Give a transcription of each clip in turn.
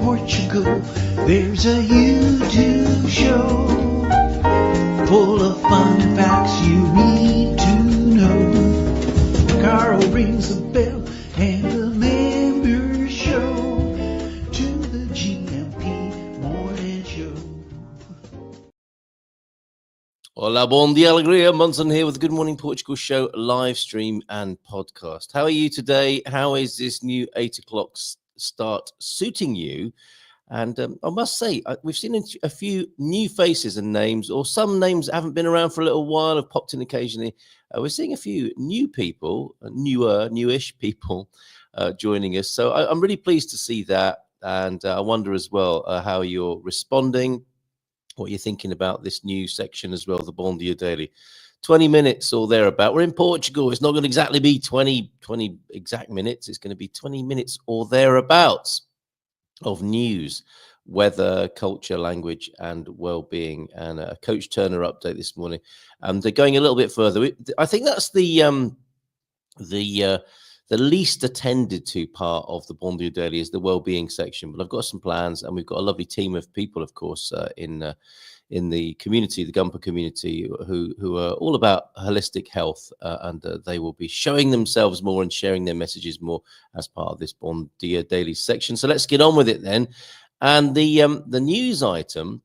Portugal, there's a YouTube show full of fun facts you need to know. Carl rings a bell and a member show to the GMP Morning Show. Olá Bom Dia ALEGRIA, Munson here with the Good Morning Portugal show, live stream and podcast. How are you today? How is this new 8 o'clock start suiting you? And I must say, we've seen a few new faces and names, or some names that haven't been around for a little while, have popped in occasionally. We're seeing a few new people, newish people joining us. So I'm really pleased to see that. And I wonder as well how you're responding, what you're thinking about this new section as well, the Bom Dia Daily. 20 minutes or thereabout. We're in Portugal. It's not going to exactly be 20 exact minutes. It's going to be 20 minutes or thereabouts of news, weather, culture, language, and well-being. And a Coach Turner update this morning. They're going a little bit further. I think that's the least attended to part of the Bom Dia Daily is the well-being section. But I've got some plans, and we've got a lovely team of people, of course, in the community, the Gumper community, who are all about holistic health, and they will be showing themselves more and sharing their messages more as part of this Bom Dia Daily section. So let's get on with it then. And the news item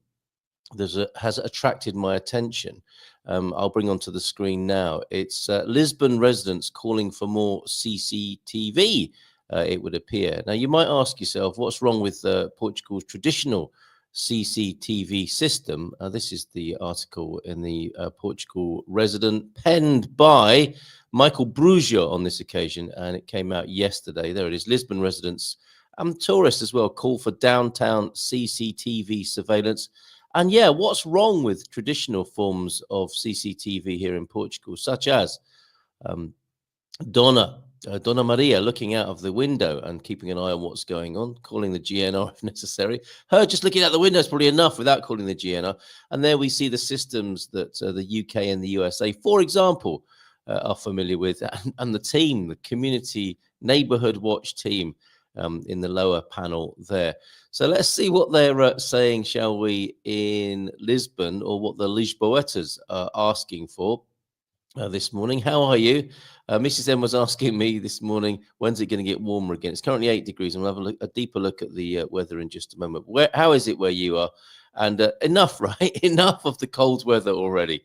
has attracted my attention. I'll bring onto the screen now. It's Lisbon residents calling for more CCTV, it would appear. Now, you might ask yourself, what's wrong with Portugal's traditional CCTV system? This is the article in the Portugal Resident, penned by Michael Bruja on this occasion, and it came out yesterday. There it is. Lisbon residents and tourists as well call for downtown CCTV surveillance. And yeah, what's wrong with traditional forms of CCTV here in Portugal, such as Donna Maria looking out of the window and keeping an eye on what's going on, calling the GNR if necessary. Her just looking out the window is probably enough without calling the GNR. And there we see the systems that the UK and the USA, for example, are familiar with, and the team, the community neighborhood watch team in the lower panel there. So let's see what they're saying, shall we, in Lisbon, or what the Lisboetas are asking for. This morning. How are you? Mrs. M was asking me this morning, when's it going to get warmer again? It's currently 8 degrees, and we'll have a deeper look at the weather in just a moment. How is it where you are? And enough, right? Enough of the cold weather already.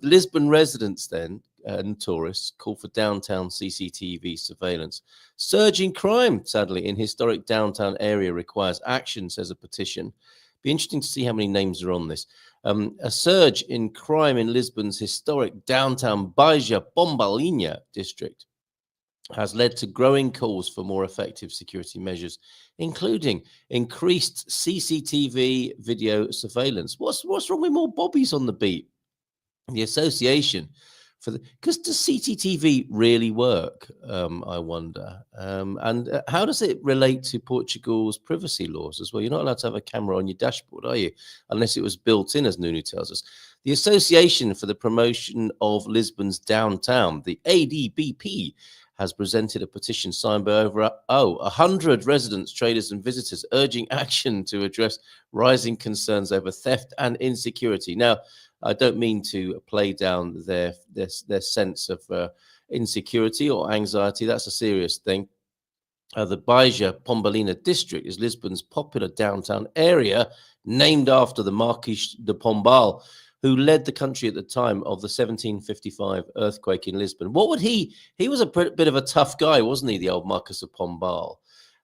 Lisbon residents then and tourists call for downtown CCTV surveillance. Surging crime, sadly, in historic downtown area requires action, says a petition. Be interesting to see how many names are on this. A surge in crime in Lisbon's historic downtown Baía Pombalinha district has led to growing calls for more effective security measures, including increased CCTV video surveillance. What's wrong with more bobbies on the beat? The association because does CCTV really work? I wonder. And how does it relate to Portugal's privacy laws as well? You're not allowed to have a camera on your dashboard, are you? Unless it was built in, as Nuno tells us. The Association for the Promotion of Lisbon's Downtown, the ADBP, has presented a petition signed by over 100 residents, traders, and visitors, urging action to address rising concerns over theft and insecurity. Now, I don't mean to play down their sense of insecurity or anxiety. That's a serious thing. The Baía Pombalinha district is Lisbon's popular downtown area, named after the Marquis de Pombal, who led the country at the time of the 1755 earthquake in Lisbon. What would he was a bit of a tough guy, wasn't he, the old Marquis of Pombal?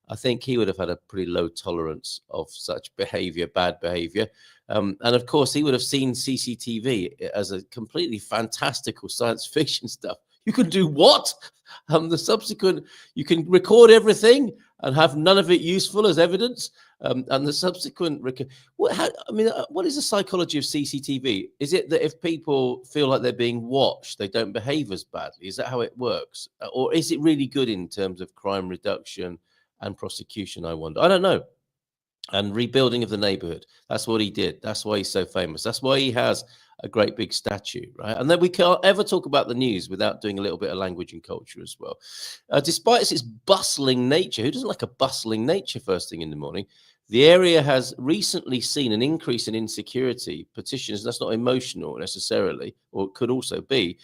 I think he would have had a pretty low tolerance of such behavior, bad behavior. And of course, he would have seen CCTV as a completely fantastical science fiction stuff. You can do what? You can record everything and have none of it useful as evidence. And the subsequent, what is the psychology of CCTV? Is it that if people feel like they're being watched, they don't behave as badly? Is that how it works? Or is it really good in terms of crime reduction and prosecution? I wonder. I don't know. And rebuilding of the neighborhood. That's what he did. That's why he's so famous. That's why he has a great big statue, right? And then we can't ever talk about the news without doing a little bit of language and culture as well. Despite its bustling nature, who doesn't like a bustling nature first thing in the morning? The area has recently seen an increase in insecurity. Petitioners, that's not emotional necessarily, or it could also be.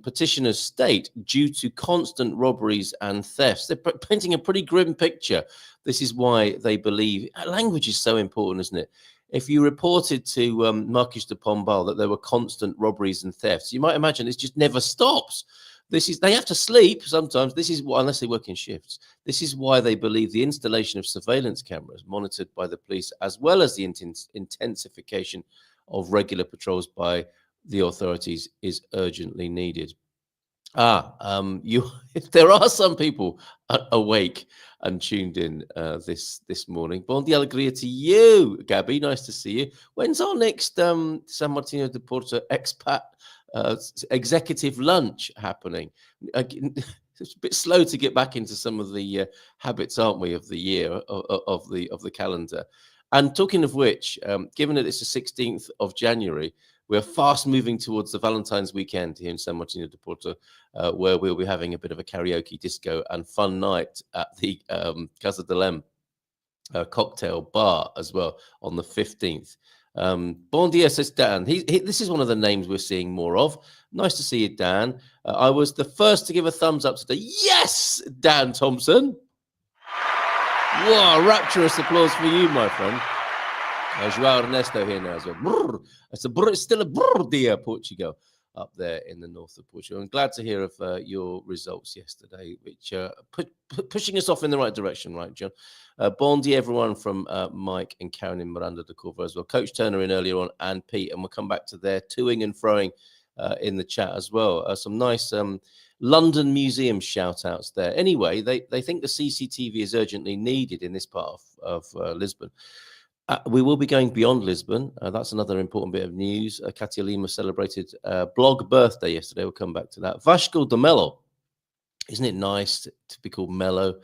Petitioners state due to constant robberies and thefts. They're painting a pretty grim picture. This is why they believe language is so important, isn't it? If you reported to Marquis de Pombal that there were constant robberies and thefts, you might imagine it just never stops. They have to sleep sometimes. This is why, unless they work in shifts. This is why they believe the installation of surveillance cameras monitored by the police, as well as the intensification of regular patrols by the authorities, is urgently needed. If there are some people awake and tuned in this morning, Bom Dia ALEGRIA to you, Gabby. Nice to see you. When's our next San Martino de Porto expat executive lunch happening? It's a bit slow to get back into some of the habits, aren't we, of the year, of the calendar. And talking of which, given that it's the 16th of January, we're fast moving towards the Valentine's weekend here in San Martino de Porto, where we'll be having a bit of a karaoke, disco, and fun night at the Casa de Lem cocktail bar as well on the 15th. Bon dia, says Dan. This is one of the names we're seeing more of. Nice to see you, Dan. I was the first to give a thumbs up today. Yes, Dan Thompson. Wow, rapturous applause for you, my friend. João Ernesto here now as well. It's still a Bom Dia Portugal up there in the north of Portugal. I'm glad to hear of your results yesterday, which pushing us off in the right direction, right, John? Bon dia, everyone, from Mike and Karen in Miranda de Corvo as well. Coach Turner in earlier on, and Pete, and we'll come back to their toing and froing in the chat as well. Some nice London Museum shout-outs there. Anyway, they think the CCTV is urgently needed in this part of Lisbon. We will be going beyond Lisbon. That's another important bit of news. Katia Lima celebrated blog birthday yesterday. We'll come back to that. Vasco de Melo. Isn't it nice to be called Mello?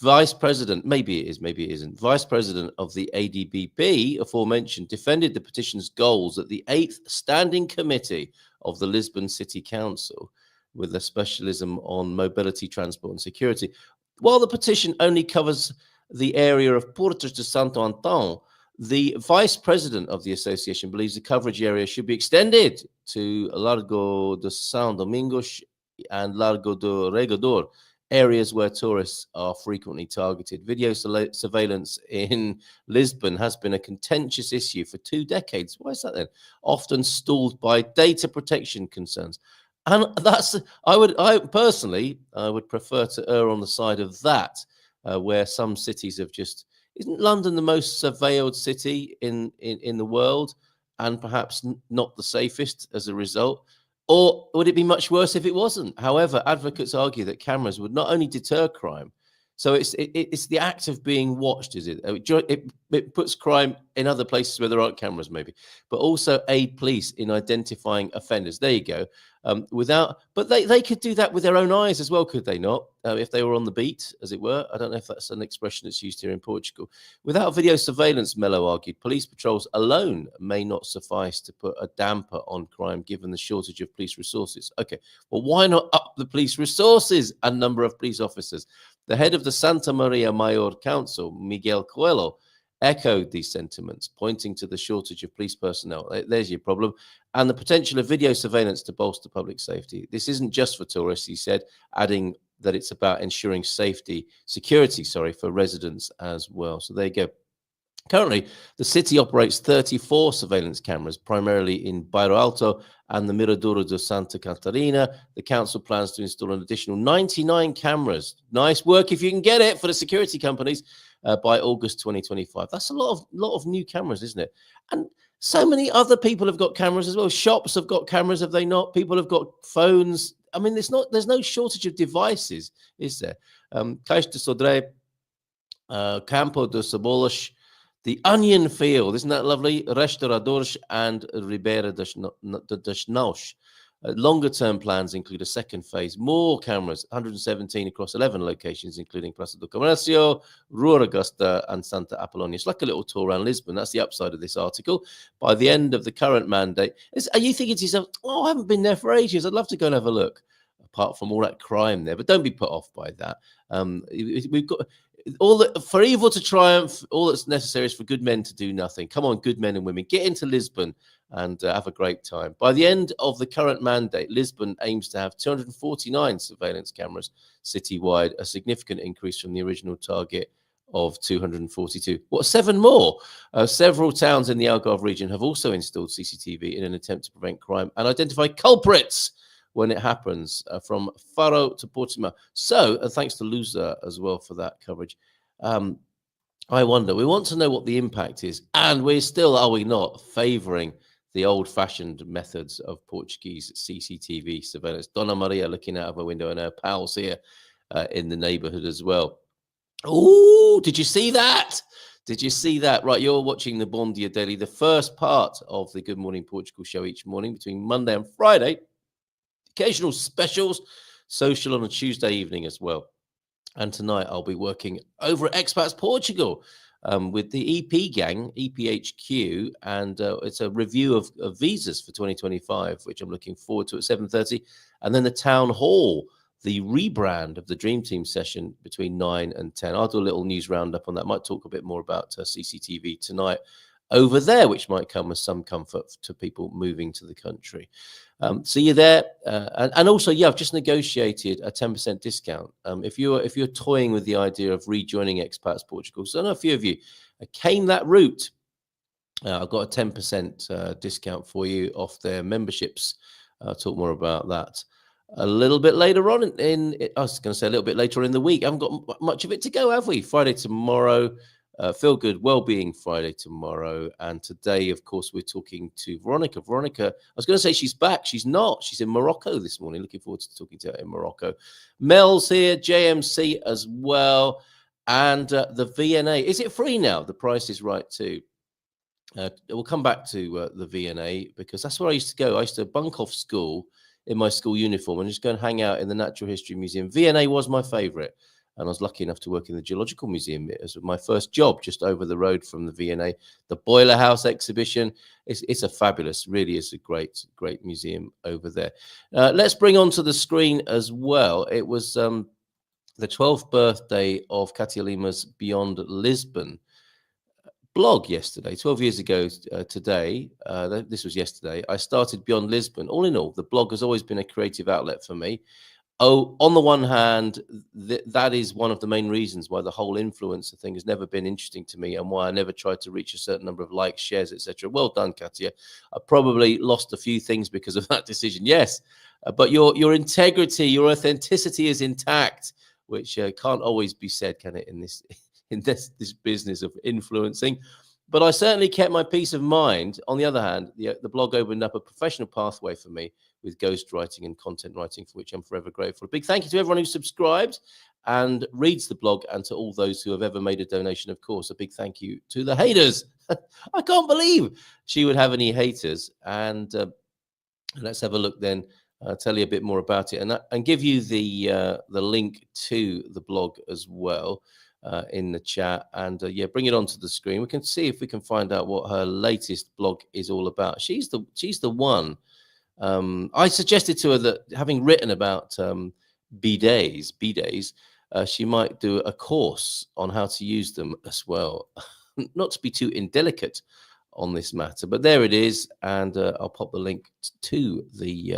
Vice President, maybe it is, maybe it isn't. Vice President of the ADBP, aforementioned, defended the petition's goals at the 8th Standing Committee of the Lisbon City Council, with a specialism on mobility, transport, and security. While the petition only covers the area of Portas de Santo Antão, the vice president of the association believes the coverage area should be extended to Largo de São Domingos and Largo do Regador, areas where tourists are frequently targeted. Video surveillance in Lisbon has been a contentious issue for 2 decades. Why is that then? Often stalled by data protection concerns. And I personally would prefer to err on the side of that. Where some cities have just... Isn't London the most surveilled city in the world, and perhaps not the safest as a result? Or would it be much worse if it wasn't? However, advocates argue that cameras would not only deter crime, so it's the act of being watched, is it? It puts crime in other places where there aren't cameras, maybe, but also aid police in identifying offenders. There you go. But they could do that with their own eyes as well, could they not? If they were on the beat, as it were. I don't know if that's an expression that's used here in Portugal. Without video surveillance, Mello argued, police patrols alone may not suffice to put a damper on crime, given the shortage of police resources. Okay, well, why not up the police resources and number of police officers? The head of the Santa Maria Maior Council, Miguel Coelho, echoed these sentiments, pointing to the shortage of police personnel. There's your problem. And the potential of video surveillance to bolster public safety. This isn't just for tourists, he said, adding that it's about ensuring security for residents as well. So there you go. Currently, the city operates 34 surveillance cameras, primarily in Bairro Alto and the Miradouro de Santa Catarina. The council plans to install an additional 99 cameras. Nice work if you can get it for the security companies by August 2025. That's a lot of new cameras, isn't it? And so many other people have got cameras as well. Shops have got cameras, have they not? People have got phones. I mean, there's no shortage of devices, is there? Caixa de Sodré, Campo de Cebolas, the Onion Field, isn't that lovely? Restauradores and Ribeira das Naus. Longer-term plans include a second phase, more cameras, 117 across 11 locations, including Plaza do Comercio, Rua Augusta, and Santa Apollonia. It's like a little tour around Lisbon. That's the upside of this article. By the end of the current mandate, are you thinking to yourself, oh, I haven't been there for ages. I'd love to go and have a look, apart from all that crime there. But don't be put off by that. We've got... for evil to triumph, all that's necessary is for good men to do nothing. Come on, good men and women, get into Lisbon and have a great time. By the end of the current mandate, Lisbon aims to have 249 surveillance cameras citywide, a significant increase from the original target of 242. What, 7 more? Several towns in the Algarve region have also installed CCTV in an attempt to prevent crime and identify culprits when it happens, from Faro to Portimao. So, and thanks to Lusa as well for that coverage. I wonder, we want to know what the impact is, and we're still, are we not, favouring the old-fashioned methods of Portuguese CCTV surveillance. Donna Maria looking out of her window and her pals here in the neighbourhood as well. Oh, did you see that? Did you see that? Right, you're watching the Bom Dia Daily, the first part of the Good Morning Portugal show each morning between Monday and Friday. Occasional specials, social on a Tuesday evening as well. And tonight I'll be working over at Expats Portugal with the EP gang, EPHQ, and it's a review of visas for 2025, which I'm looking forward to at 7:30. And then the town hall, the rebrand of the Dream Team session between 9 and 10. I'll do a little news roundup on that. Might talk a bit more about CCTV tonight over there, which might come as some comfort to people moving to the country. See you there, and also, yeah, I've just negotiated a 10% discount. If you're toying with the idea of rejoining Expats Portugal, so I know a few of you came that route. I've got a 10% discount for you off their memberships. I'll talk more about that a little bit later on. I was going to say a little bit later in the week. I haven't got much of it to go, have we? Friday tomorrow. Feel Good Wellbeing Friday tomorrow. And today, of course, we're talking to Veronica. Veronica, I was going to say she's back. She's not. She's in Morocco this morning. Looking forward to talking to her in Morocco. Mel's here, JMC as well. And the VNA. Is it free now? The price is right too. We'll come back to the VNA because that's where I used to go. I used to bunk off school in my school uniform and just go and hang out in the Natural History Museum. VNA was my favorite. And I was lucky enough to work in the Geological Museum as my first job, just over the road from the VNA. The Boiler House exhibition, it's a fabulous, really is a great museum over there. Let's bring onto the screen as well. It was the 12th birthday of Katia Lima's Beyond Lisbon blog yesterday, 12 years ago today. This was yesterday. I started Beyond Lisbon. All in all, the blog has always been a creative outlet for me. Oh, on the one hand, that is one of the main reasons why the whole influencer thing has never been interesting to me and why I never tried to reach a certain number of likes, shares, etc. Well done, Katia. I probably lost a few things because of that decision. Yes, but your integrity, your authenticity is intact, which can't always be said, can it, in this business of influencing? But I certainly kept my peace of mind. On the other hand, the blog opened up a professional pathway for me with ghostwriting and content writing, for which I'm forever grateful. A big thank you to everyone who subscribes and reads the blog, and to all those who have ever made a donation, of course. A big thank you to the haters. I can't believe she would have any haters. And let's have a look then. Tell you a bit more about it and give you the link to the blog as well. In the chat, and yeah, bring it onto the screen. We can see if we can find out what her latest blog is all about. She's the one. I suggested to her that, having written about bidets, she might do a course on how to use them as well. Not to be too indelicate on this matter, but there it is, and I'll pop the link to the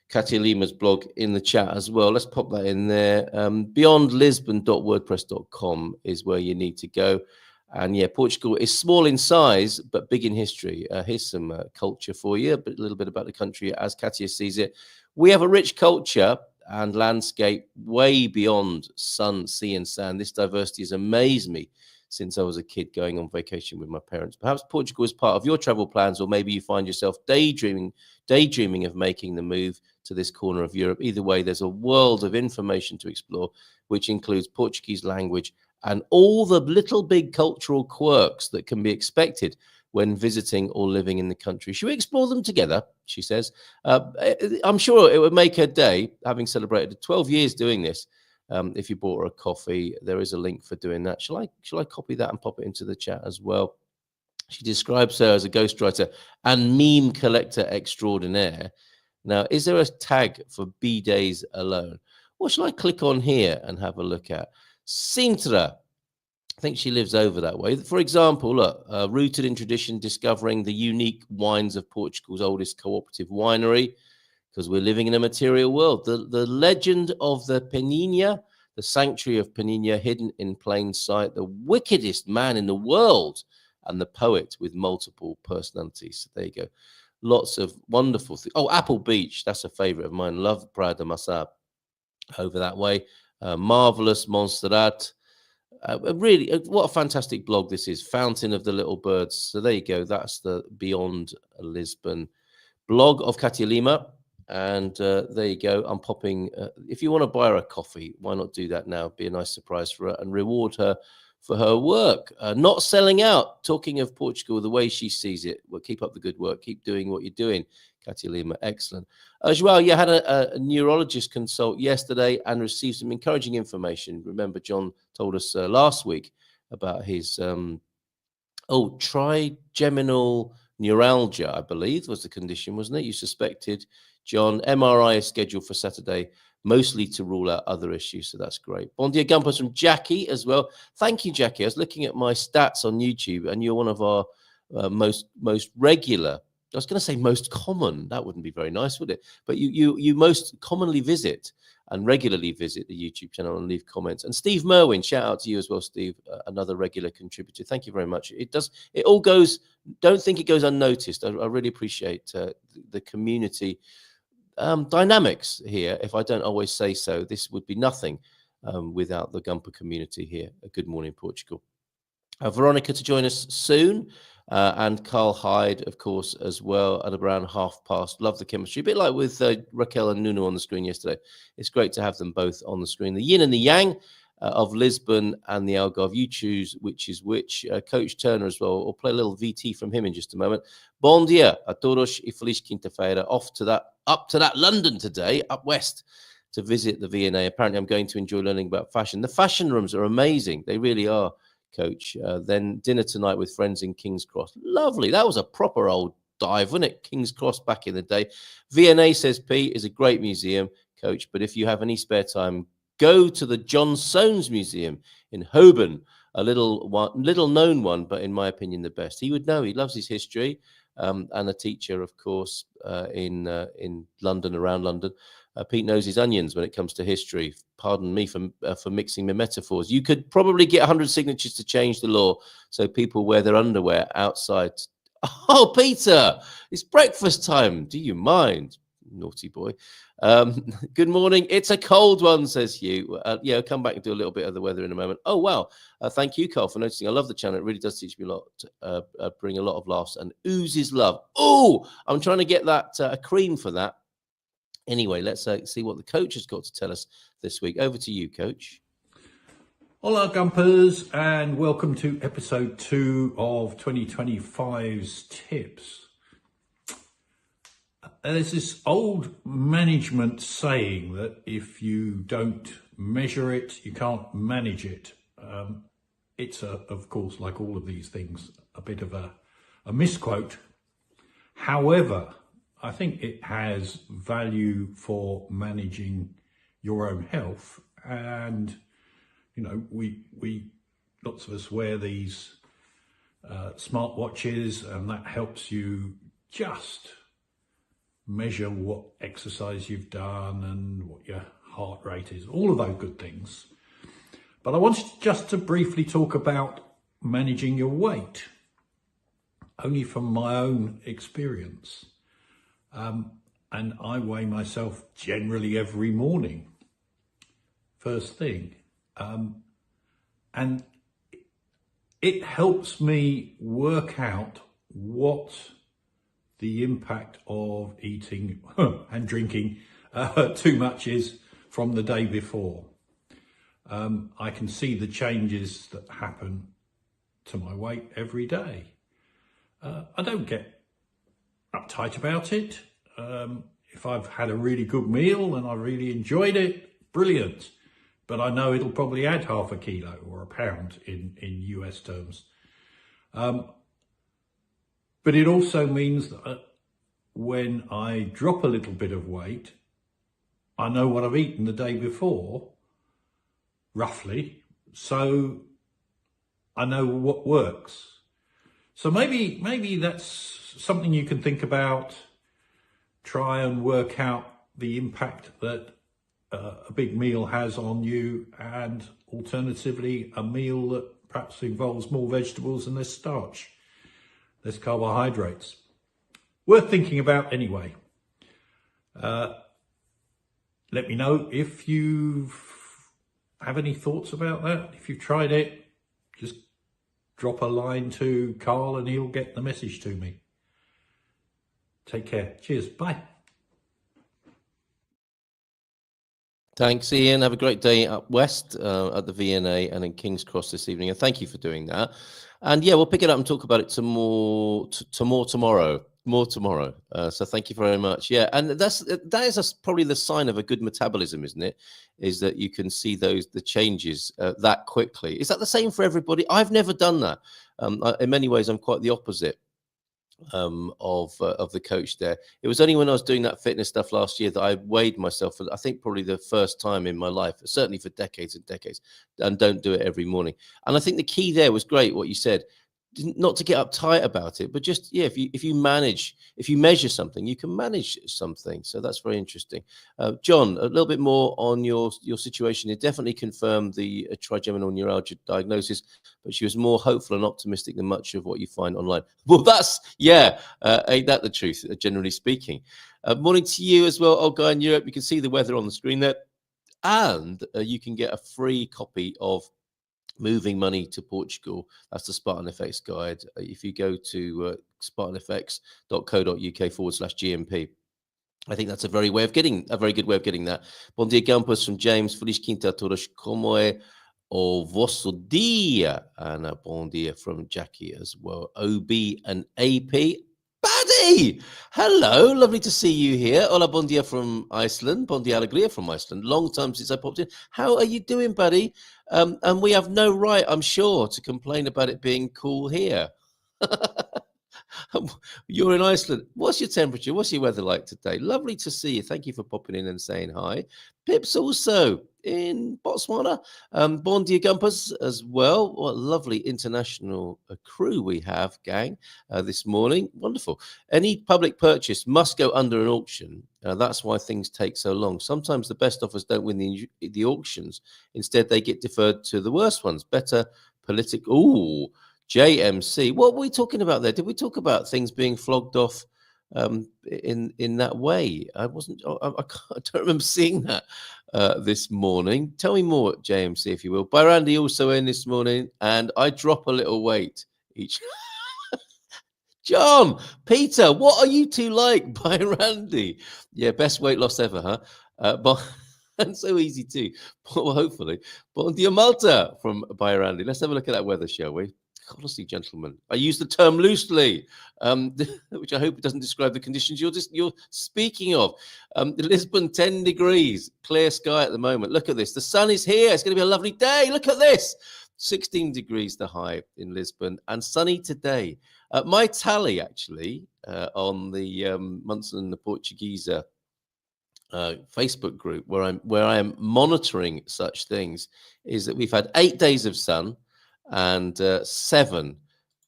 Katia Lima's blog in the chat as well. Let's pop that in there. Beyondlisbon.wordpress.com is where you need to go. And yeah, Portugal is small in size, but big in history. Here's some culture for you, a little bit about the country as Katia sees it. We have a rich culture and landscape way beyond sun, sea, and sand. This diversity has amazed me since I was a kid going on vacation with my parents. Perhaps Portugal is part of your travel plans, or maybe you find yourself daydreaming of making the move to this corner of Europe. Either way, there's a world of information to explore, which includes Portuguese language and all the little big cultural quirks that can be expected when visiting or living in the country. Should we explore them together? she says. I'm sure it would make her day, having celebrated 12 years doing this. If you bought her a coffee, there is a link for doing that. Shall I copy that and pop it into the chat as well? She describes her as a ghostwriter and meme collector extraordinaire. Now, is there a tag for B-days alone? What shall I click on here and have a look at? Sintra. I think she lives over that way. For example, look, rooted in tradition, discovering the unique wines of Portugal's oldest cooperative winery, because we're living in a material world. The legend of the Peninha, the sanctuary of Peninha, hidden in plain sight, the wickedest man in the world, and the poet with multiple personalities. So there you go. Lots of wonderful things. Oh, Apple Beach, that's a favorite of mine. Love Praia da Maçã over that way. Marvelous Montserrat. Really, what a fantastic blog this is. Fountain of the Little Birds. So there you go. That's the Beyond Lisbon blog of Katia Lima. And there you go. I'm popping. If you want to buy her a coffee, why not do that now? Be a nice surprise for her and reward her for her work. Not selling out. Talking of Portugal, the way she sees it. Well, keep up the good work. Keep doing what you're doing. Katia Lima, excellent. Joao, you had a neurologist consult yesterday and received some encouraging information. Remember, John told us last week about his trigeminal neuralgia, I believe, was the condition, wasn't it? You suspected, John. MRI is scheduled for Saturday, mostly to rule out other issues, so that's great. Bon dia Gumpers from Jackie as well. Thank you, Jackie. I was looking at my stats on YouTube, and you're one of our most regular. I was going to say most common. That wouldn't be very nice, would it? But you most commonly visit and regularly visit the YouTube channel and leave comments. And Steve Merwin, shout out to you as well, Steve, another regular contributor. Thank you very much. It all goes, don't think it goes unnoticed. I really appreciate the community dynamics here. If I don't always say so, this would be nothing without the Gumper community here at Good Morning Portugal. Veronica to join us soon. And Carl Hyde, of course, as well, at around past. Love the chemistry. A bit like with Raquel and Nuno on the screen yesterday. It's great to have them both on the screen. The yin and the yang of Lisbon and the Algarve. You choose which is which. Coach Turner as well. We'll play a little VT from him in just a moment. Bom dia a todos e feliz quinta-feira. Up to that London today, up west, to visit the V&A. Apparently, I'm going to enjoy learning about fashion. The fashion rooms are amazing. They really are. Coach. Then dinner tonight with friends in King's Cross. Lovely. That was a proper old dive, wasn't it? King's Cross back in the day. V&A, says Pete, is a great museum, Coach. But if you have any spare time, go to the John Soanes Museum in Holborn. A little known one, but in my opinion, the best. He would know. He loves his history. And a teacher, of course, in London, around London. Pete knows his onions when it comes to history. Pardon me for mixing my metaphors. You could probably get 100 signatures to change the law so people wear their underwear outside. Oh, Peter, it's breakfast time. Do you mind? Naughty boy. Good morning. It's a cold one, says Hugh. Yeah, I'll come back and do a little bit of the weather in a moment. Oh, wow. Thank you, Carl, for noticing. I love the channel. It really does teach me a lot, bring a lot of laughs and oozes love. Oh, I'm trying to get that cream for that. Anyway, let's see what the coach has got to tell us this week. Over to you, Coach. Hola, Gumpers, and welcome to episode 2 of 2025's tips. There's this old management saying that if you don't measure it, you can't manage it. It's, of course, like all of these things, a bit of a misquote. However, I think it has value for managing your own health. And, you know, lots of us wear these smart watches, and that helps you just measure what exercise you've done and what your heart rate is, all of those good things. But I wanted just to briefly talk about managing your weight, only from my own experience. And I weigh myself generally every morning, first thing. And it helps me work out what the impact of eating and drinking too much is from the day before. I can see the changes that happen to my weight every day. I don't get uptight about it. If I've had a really good meal and I really enjoyed it, brilliant. But I know it'll probably add half a kilo or a pound in US terms. But it also means that when I drop a little bit of weight, I know what I've eaten the day before, roughly, so I know what works. So maybe that's something you can think about. Try and work out the impact that a big meal has on you, and alternatively a meal that perhaps involves more vegetables and less starch, less carbohydrates. Worth thinking about anyway. Let me know if you have any thoughts about that. If you've tried it, just drop a line to Carl and he'll get the message to me. Take care. Cheers. Bye. Thanks, Ian. Have a great day up west at the VNA and in King's Cross this evening. And thank you for doing that. And yeah, we'll pick it up and talk about it tomorrow. More tomorrow. So thank you very much. Yeah, and that is probably the sign of a good metabolism, isn't it? Is that you can see the changes that quickly. Is that the same for everybody? I've never done that. In many ways, I'm quite the opposite of the coach there. It was only when I was doing that fitness stuff last year that I weighed myself for, I think, probably the first time in my life, certainly for decades and decades, and don't do it every morning. And I think the key there was great, what you said, not to get uptight about it, but just, yeah, if you measure something, you can manage something. So that's very interesting. John, a little bit more on your situation. It definitely confirmed the trigeminal neuralgia diagnosis, but she was more hopeful and optimistic than much of what you find online. Well, that's, yeah, ain't that the truth, generally speaking. Morning to you as well, old guy in Europe. You can see the weather on the screen there, and you can get a free copy of Moving Money to Portugal. That's the Spartan FX guide. If you go to spartanfx.co.uk/GMP, I think that's a very good way of getting that. Bom dia, Campus, from James. Feliz quinta a todos. Como é o vosso dia? And a bom dia from Jackie as well. OB and AP. Buddy! Hello, lovely to see you here. Olá Bom Dia from Iceland. Bom Dia ALEGRIA from Iceland. Long time since I popped in. How are you doing, buddy? And we have no right, I'm sure, to complain about it being cool here. You're in Iceland. What's your temperature? What's your weather like today? Lovely to see you. Thank you for popping in and saying hi. Pip's also in Botswana. Bon dia Gumpers as well. What a lovely international crew we have, gang, this morning. Wonderful. Any public purchase must go under an auction. That's why things take so long. Sometimes the best offers don't win the auctions. Instead, they get deferred to the worst ones. Better political... Ooh, JMC. What were we talking about there? Did we talk about things being flogged off in that way? I don't remember seeing that this morning. Tell me more, JMC, if you will. Byrandi also in this morning, and I drop a little weight each. John, Peter, what are you two like? Byrandi. Yeah, best weight loss ever, huh? But and so easy too. Well, hopefully. Bon dia Malta from Byrandi. Let's have a look at that weather, shall we? Honestly, gentlemen, I use the term loosely, which I hope doesn't describe the conditions you're speaking of. Lisbon, 10 degrees, clear sky at the moment. Look at this. The sun is here. It's going to be a lovely day. Look at this. 16 degrees the high in Lisbon, and sunny today. My tally, actually, on the Munson the Portuguese Facebook group, where I am monitoring such things, is that we've had 8 days of sun and 7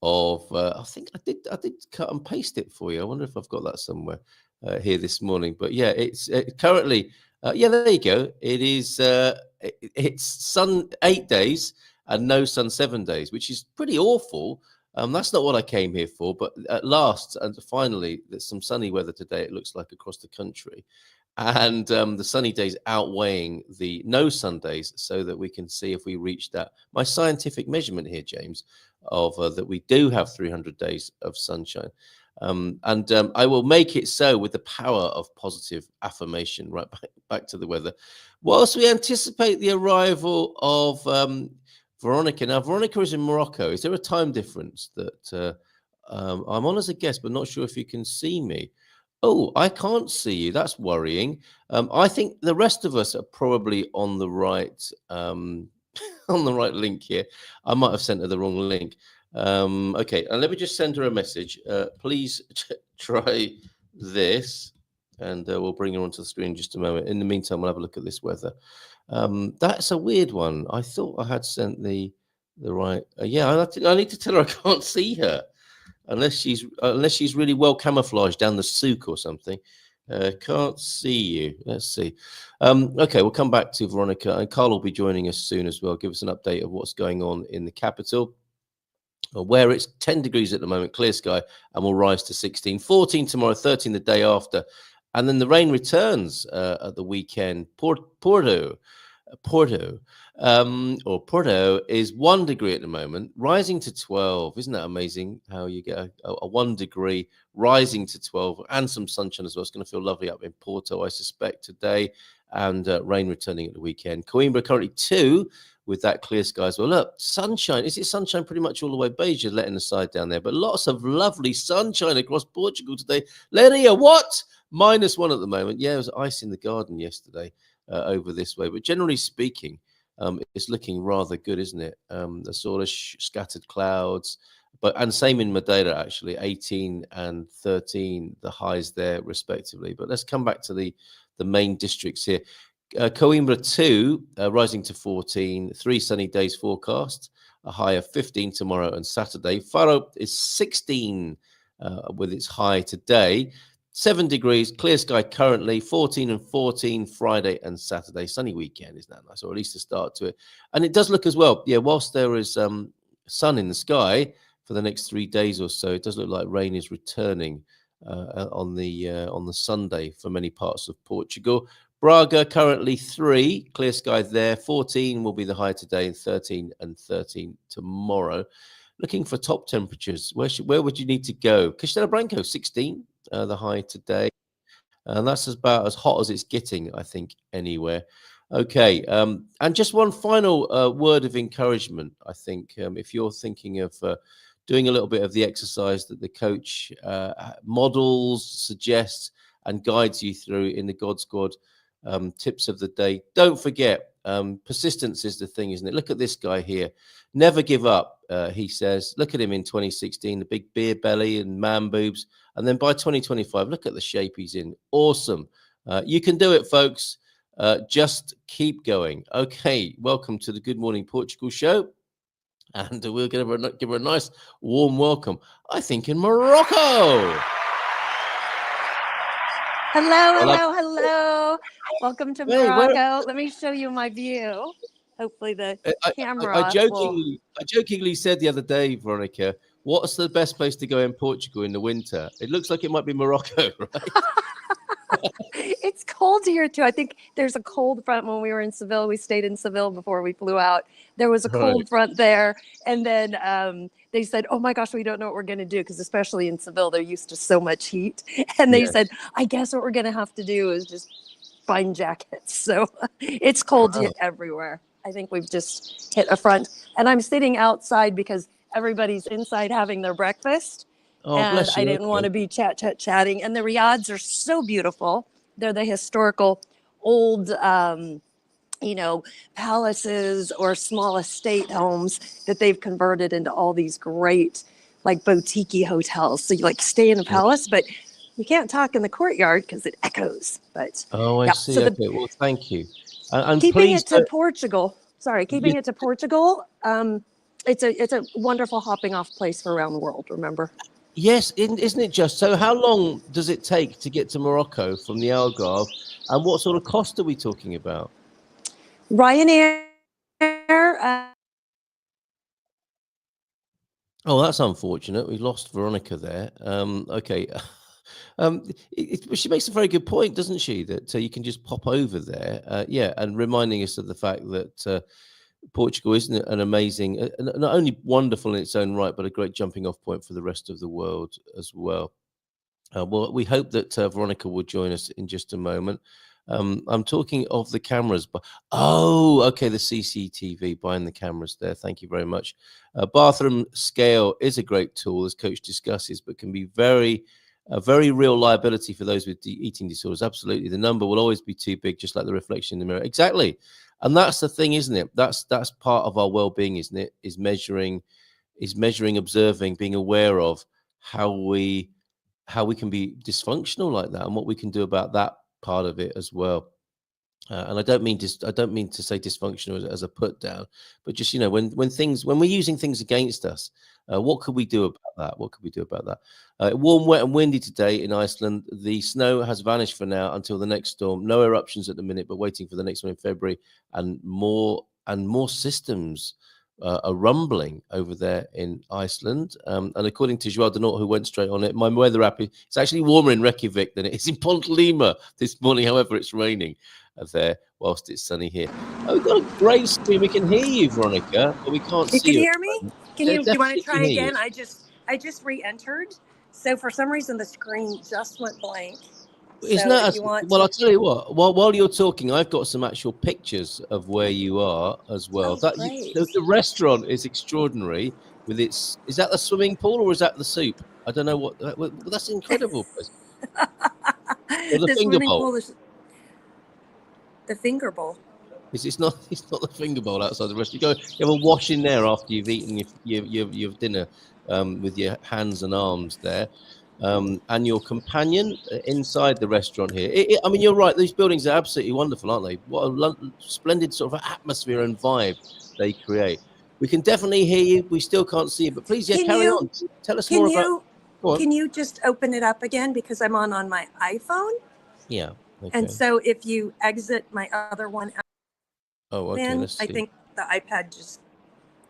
of I think I did cut and paste it for you. I wonder if I've got that somewhere here this morning. But yeah, it's currently yeah, there you go. It is it's sun 8 days and no sun 7 days, which is pretty awful. That's not what I came here for, but at last and finally there's some sunny weather today, it looks like, across the country. And the sunny days outweighing the no sun days, so that we can see if we reach that. My scientific measurement here, James, of that we do have 300 days of sunshine. And I will make it so with the power of positive affirmation. Right back to the weather. Whilst we anticipate the arrival of Veronica. Now, Veronica is in Morocco. Is there a time difference that I'm on as a guest, but not sure if you can see me? Oh, I can't see you. That's worrying. I think the rest of us are probably on the right on the right link here. I might have sent her the wrong link. Okay, and let me just send her a message. Please try this, and we'll bring her onto the screen in just a moment. In the meantime, we'll have a look at this weather. That's a weird one. I thought I had sent the right. Yeah, I need to tell her I can't see her. Unless she's really well camouflaged down the souk or something. Can't see you. Let's see. Okay, we'll come back to Veronica, and Carl will be joining us soon as well. Give us an update of what's going on in the capital, where it's 10 degrees at the moment, clear sky, and will rise to 16, 14 tomorrow, 13 the day after. And then the rain returns at the weekend. Porto is 1 degree at the moment, rising to 12. Isn't that amazing how you get a 1 degree rising to 12 and some sunshine as well? It's going to feel lovely up in Porto, I suspect, today, and rain returning at the weekend. Coimbra currently 2 with that clear sky as well. Look, sunshine. Is it sunshine pretty much all the way? Beige is letting the side down there, but lots of lovely sunshine across Portugal today. Leiria, what? -1 at the moment. Yeah, it was ice in the garden yesterday over this way, but generally speaking, it's looking rather good, isn't it? The sort of scattered clouds, and same in Madeira, actually, 18 and 13, the highs there respectively. But let's come back to the main districts here. Coimbra 2, rising to 14, 3 sunny days forecast, a high of 15 tomorrow and Saturday. Faro is 16 with its high today. 7 degrees, clear sky currently, 14 and 14 Friday and Saturday. Sunny weekend, isn't that nice? Or at least a start to it. And it does look as well, yeah, whilst there is sun in the sky for the next 3 days or so, it does look like rain is returning on the Sunday for many parts of Portugal. Braga currently 3, clear sky there. 14 will be the high today, and 13 and 13 tomorrow. Looking for top temperatures, where would you need to go? Castelo Branco 16. The high today, and that's about as hot as it's getting, I think, anywhere. Okay, and just one final word of encouragement, I think, if you're thinking of doing a little bit of the exercise that the coach models, suggests, and guides you through in the God Squad tips of the day, don't forget, persistence is the thing, isn't it? Look at this guy here. Never give up, he says. Look at him in 2016, the big beer belly and man boobs. And then by 2025, look at the shape he's in. Awesome. You can do it, folks. Just keep going. Okay, welcome to the Good Morning Portugal show. And we'll give her a nice warm welcome, I think, in Morocco. Hello. Welcome to Morocco. Let me show you my view. Hopefully the camera I jokingly said the other day, Veronica, what's the best place to go in Portugal in the winter? It looks like it might be Morocco, right? It's cold here too. I think there's a cold front. When we were in Seville, we stayed in Seville before we flew out. There was a cold front there. And then they said, oh my gosh, we don't know what we're going to do. Because especially in Seville, they're used to so much heat. And they said, I guess what we're going to have to do is just find jackets. So it's cold everywhere. I think we've just hit a front. And I'm sitting outside because everybody's inside having their breakfast. Oh, and bless you. I didn't want to be chatting. And the riads are so beautiful. They're the historical old, palaces or small estate homes that they've converted into all these great, like, boutique hotels. So you stay in a palace, but you can't talk in the courtyard because it echoes. But I see. So okay, well, thank you. And keeping it to Portugal. Keeping it to Portugal. It's a wonderful hopping off place for around the world. Remember. Yes, isn't it just? So how long does it take to get to Morocco from the Algarve, and what sort of cost are we talking about? Ryanair. Oh, that's unfortunate. We lost Veronica there. Okay. She makes a very good point, doesn't she? That you can just pop over there. And reminding us of the fact that Portugal isn't an amazing, not only wonderful in its own right, but a great jumping off point for the rest of the world as well. Well, we hope that Veronica will join us in just a moment. I'm talking of the cameras, but the CCTV behind the cameras there. Thank you very much. Bathroom scale is a great tool, as Coach discusses, but can be very a very real liability for those with eating disorders. Absolutely. The number will always be too big, just like the reflection in the mirror. Exactly. And that's the thing, isn't it? That's part of our well-being, isn't it? Is measuring, observing, being aware of how we can be dysfunctional like that and what we can do about that part of it as well. And I don't mean to say dysfunctional as a put down, but just, when we're using things against us, what could we do about that? Warm, wet, and windy today in Iceland. The snow has vanished for now until the next storm. No eruptions at the minute, but waiting for the next one in February, and more systems are rumbling over there in Iceland. And according to Joao Denort, who went straight on it, my weather app, it's actually warmer in Reykjavik than it is in Ponte Lima this morning. However, it's raining there whilst it's sunny here. Oh, we've got a great screen. We can hear you, Veronica, but we can't see you. You can hear me? Do you want to try again? I just re-entered. So for some reason the screen just went blank. Isn't that well, I'll tell you what, while you're talking, I've got some actual pictures of where you are as well. The restaurant is extraordinary with its, is that the swimming pool or is that the soup? I don't know what, that's incredible. Or the finger bowl. The finger bowl. It's not the finger bowl outside the restaurant. You have a wash in there after you've eaten your dinner with your hands and arms there. And your companion inside the restaurant here. I mean, you're right. These buildings are absolutely wonderful, aren't they? What a splendid sort of atmosphere and vibe they create. We can definitely hear you. We still can't see you, but please, carry on. Tell us more about. Can you just open it up again, because I'm on my iPhone? Yeah. Okay. And so if you exit my other one out, then I think the iPad just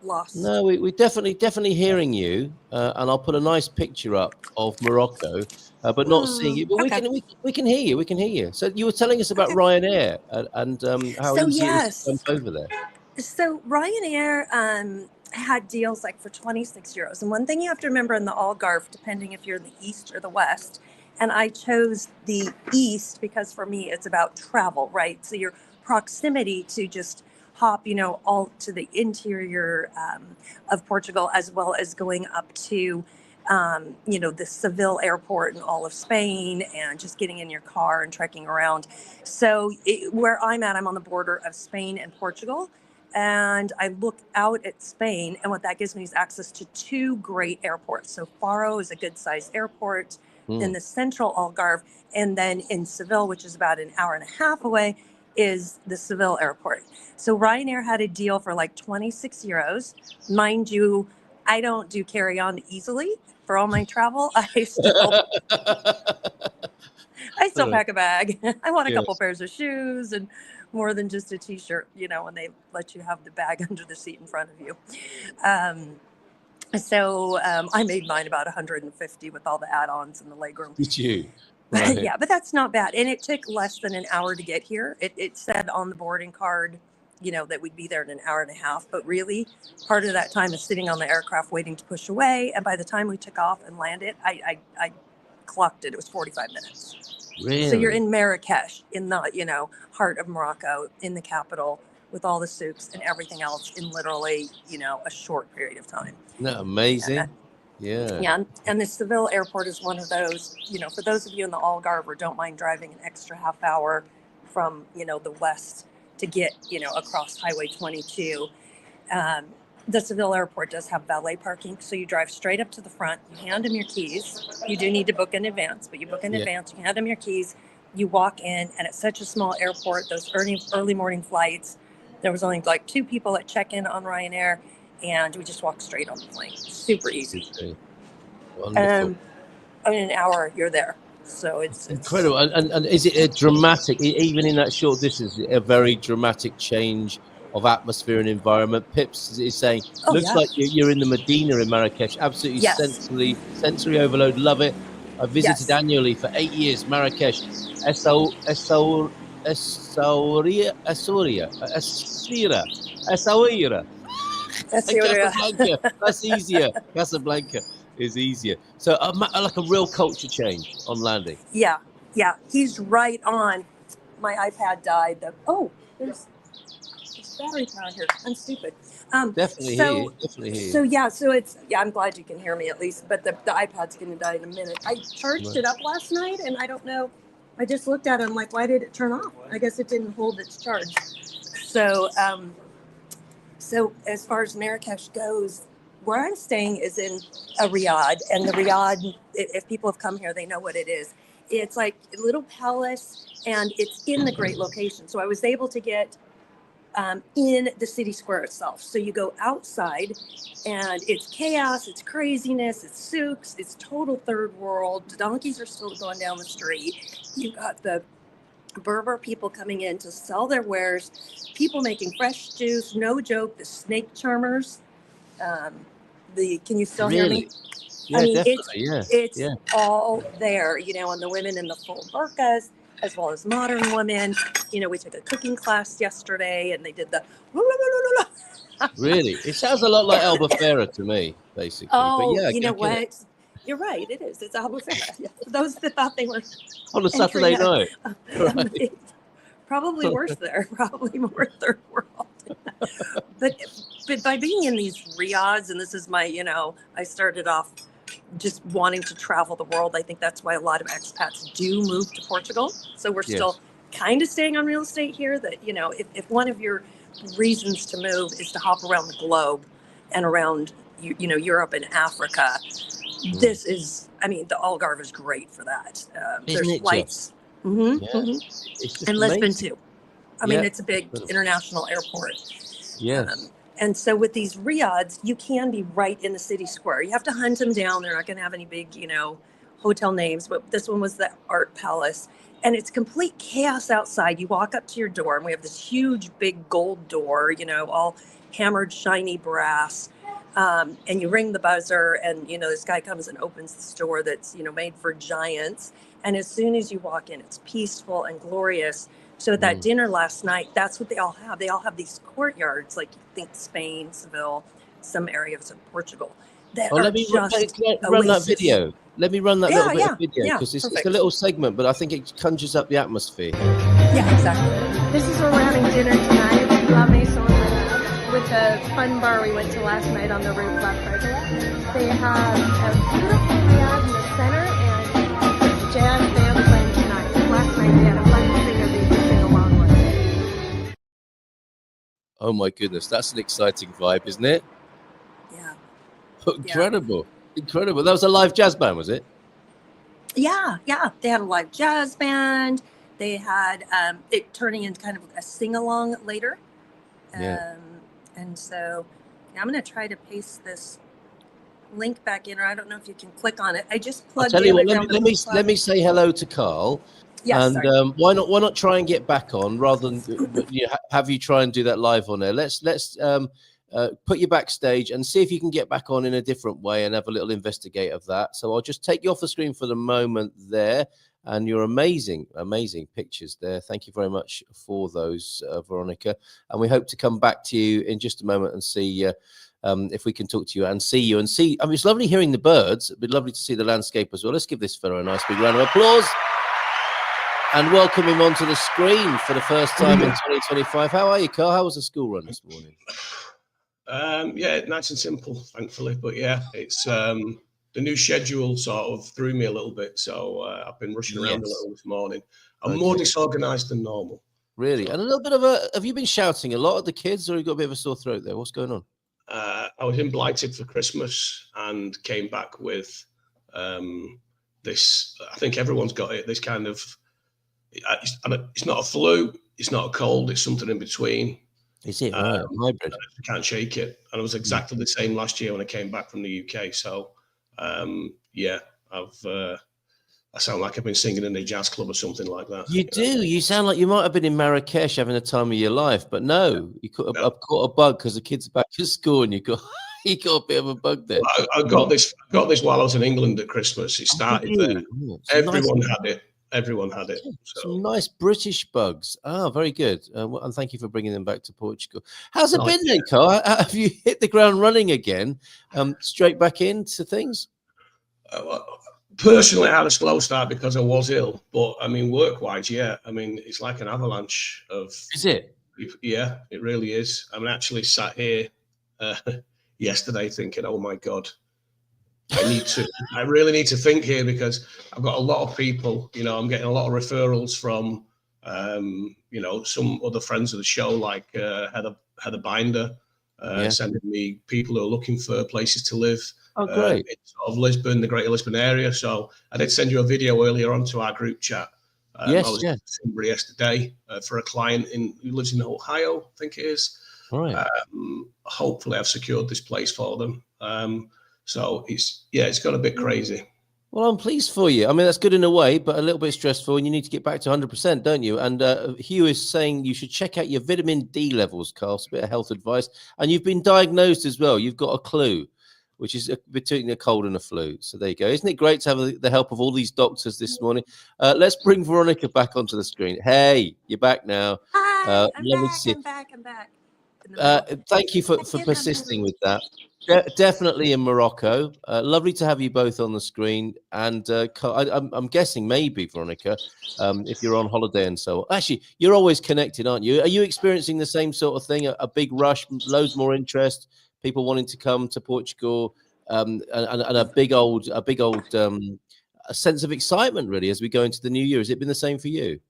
lost. No, we're definitely hearing you, and I'll put a nice picture up of Morocco, but not seeing you. But we can hear you. We can hear you. So you were telling us about Ryanair and how easy it is to jump over there. So Ryanair had deals like for 26 euros. And one thing you have to remember in the Algarve, depending if you're in the east or the west, and I chose the east because for me it's about travel, right? So your proximity to just hop, all to the interior of Portugal, as well as going up to, the Seville airport and all of Spain, and just getting in your car and trekking around. So where I'm on the border of Spain and Portugal, and I look out at Spain, and what that gives me is access to two great airports. So Faro is a good sized airport in the central Algarve, and then in Seville, which is about an hour and a half away, is the Seville airport. So Ryanair had a deal for like 26 euros. Mind you, I don't do carry-on easily for all my travel. I still pack a bag. I want a couple pairs of shoes and more than just a t-shirt, when they let you have the bag under the seat in front of you. So I made mine about 150 with all the add-ons and the legroom. Did you? Right. Yeah, but that's not bad. And it took less than an hour to get here. It said on the boarding card, that we'd be there in an hour and a half. But really, part of that time is sitting on the aircraft waiting to push away. And by the time we took off and landed, I clocked it. It was 45 minutes. Really? So you're in Marrakesh, in the, heart of Morocco, in the capital, with all the souks and everything else in literally, a short period of time. Isn't that amazing? Yeah, and the Seville airport is one of those, for those of you in the Algarve or don't mind driving an extra half hour from, the west to get, across Highway 22. The Seville airport does have valet parking, so you drive straight up to the front, you hand them your keys. You do need to book in advance, but you book in advance, you hand them your keys, you walk in, and it's such a small airport, those early morning flights, there was only like 2 people at check-in on Ryanair, and we just walked straight on the plane. Super easy. Wonderful. In an hour, you're there. So it's incredible. And is it a dramatic, even in that short distance, a very dramatic change of atmosphere and environment? Pips is saying, looks like you're in the Medina in Marrakesh. Absolutely sensory overload. Love it. I visited annually for 8 years. Marrakesh. Essaouira. Casablanca. That's easier. Casablanca is easier. So like a real culture change on landing. Yeah. He's right on. My iPad died. There's battery power here. I'm stupid. Definitely hear you. Definitely hear you. I'm glad you can hear me at least, but the iPad's going to die in a minute. I charged it up last night, and I don't know. I just looked at it. I'm like, why did it turn off? I guess it didn't hold its charge. So, so as far as Marrakesh goes, where I'm staying is in a riad, and the riad, if people have come here, they know what it is. It's like a little palace, and it's in the great location. So I was able to get in the city square itself. So you go outside, and it's chaos, it's craziness, it's souks, it's total third world. The donkeys are still going down the street. You've got the Berber people coming in to sell their wares, people making fresh juice, no joke, the snake charmers. Can you still hear me? Yeah, I mean, definitely. it's all there, and the women in the full burqas, as well as modern women. We took a cooking class yesterday, and they did the. Really? It sounds a lot like Albufeira to me, basically. Oh, but yeah, you know what? You're right. It is. It's Albufeira. Yeah. For those that thought they were on a Saturday night. Right. Probably worse there. Probably more third world. but by being in these riads, and this is my, I started off just wanting to travel the world. I think that's why a lot of expats do move to Portugal. So we're still kind of staying on real estate here. That, if one of your reasons to move is to hop around the globe and around, Europe and Africa, this is, the Algarve is great for that. There's flights. And Lisbon too. It's a big international airport. Yes. And so with these riads, you can be right in the city square. You have to hunt them down. They're not going to have any big, hotel names. But this one was the art palace. And it's complete chaos outside. You walk up to your door, and we have this huge, big gold door, all hammered, shiny brass. And you ring the buzzer, and, this guy comes and opens this door that's, made for giants. And as soon as you walk in, it's peaceful and glorious. So at that dinner last night, that's what they all have. They all have these courtyards, like you think Spain, Seville, some areas of Portugal. Let me run that video. Let me run that little bit of video, because it's a little segment, but I think it conjures up the atmosphere. Yeah, exactly. This is where we're having dinner tonight. La Maison with the fun bar we went to last night on the roof, La Pergola. They have a beautiful riad in the center and jazz band playing tonight. Last night they had a fun singer they could sing along with. Oh my goodness, that's an exciting vibe, isn't it? Yeah. Incredible. Incredible. That was a live jazz band, was it? Yeah. They had a live jazz band. They had it turning into kind of a sing-along later. And so I'm going to try to paste this link back in, or I don't know if you can click on it. I just plugged in. Tell you what, let me say hello to Carl. Yes, and why not try and get back on rather than have you try and do that live on there. Let's put you backstage and see if you can get back on in a different way and have a little investigate of that. So I'll just take you off the screen for the moment there. And your amazing pictures there. Thank you very much for those, Veronica. And we hope to come back to you in just a moment and see if we can talk to you and see you. It's lovely hearing the birds. It'd be lovely to see the landscape as well. Let's give this fellow a nice big round of applause and welcome him onto the screen for the first time in 2025. How are you, Carl? How was the school run this morning? Nice and simple, thankfully. But it's the new schedule sort of threw me a little bit, so I've been rushing around a little this morning. I'm more disorganized than normal. Really? And a little bit of have you been shouting a lot at the kids, or you got a bit of a sore throat there? What's going on? I was in Blighted for Christmas and came back with this. I think everyone's got it. This kind of, it's not a flu, it's not a cold, it's something in between. Is it right? Hybrid. I can't shake it. And it was exactly the same last year when I came back from the UK. So, I sound like I've been singing in a jazz club or something like that. You do. You sound like you might have been in Marrakesh having the time of your life, but no, you caught a bug because the kids are back to school, and you got a bit of a bug there. I got this while I was in England at Christmas. It started there. Everyone had it. Everyone had it. So. Some nice British bugs. Ah, very good. And thank you for bringing them back to Portugal. How's it been then, Carl? Have you hit the ground running again? Straight back into things? Personally, I had a slow start because I was ill. But, work-wise, it's like an avalanche of... Is it? Yeah, it really is. I'm actually sat here yesterday thinking, oh my God, I really need to think here, because I've got a lot of people, I'm getting a lot of referrals from, some other friends of the show, like Heather Binder, sending me people who are looking for places to live. Oh, great. In sort of Lisbon, the Greater Lisbon area. So I did send you a video earlier onto our group chat. Yes, I was in Simbury yesterday for a client who lives in Ohio, I think it is. Right. Hopefully I've secured this place for them. So it's got a bit crazy. Well, I'm pleased for you. I mean, that's good in a way, but a little bit stressful, and you need to get back to 100%, don't you? And Hugh is saying you should check out your vitamin D levels, Carl. It's a bit of health advice. And you've been diagnosed as well. You've got a clue, which is between a cold and a flu. So there you go. Isn't it great to have the help of all these doctors this morning? Let's bring Veronica back onto the screen. Hey, you're back now. Hi, I'm back. Thank you for persisting with that. Definitely in Morocco. Lovely to have you both on the screen. And I'm guessing maybe, Veronica, if you're on holiday and so on. Actually, you're always connected, aren't you? Are you experiencing the same sort of thing? A big rush, loads more interest, people wanting to come to Portugal, and a big old a sense of excitement, really, as we go into the new year. Has it been the same for you?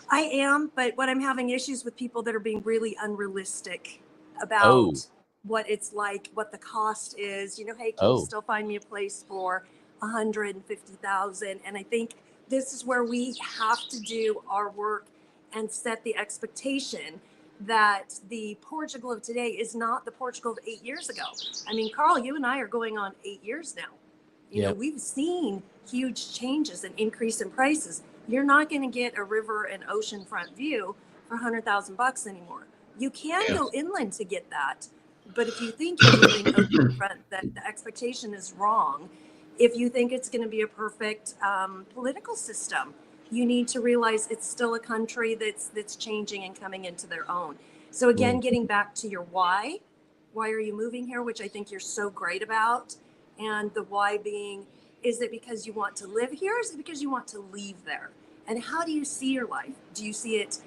I am, but what I'm having issues with people that are being really unrealistic about what it's like, what the cost is. Hey, can you still find me a place for $150,000? And I think this is where we have to do our work and set the expectation that the Portugal of today is not the Portugal of 8 years ago. I mean, Carl, you and I are going on 8 years now. You know, we've seen huge changes and increase in prices. You're not going to get a river and oceanfront view for $100,000 anymore. You can go inland to get that, but if you think you're moving oceanfront, that the expectation is wrong. If you think it's going to be a perfect political system, you need to realize it's still a country that's changing and coming into their own. So again, getting back to your why are you moving here, which I think you're so great about, and the why being, is it because you want to live here? Or is it because you want to leave there? And how do you see your life? Do you see it,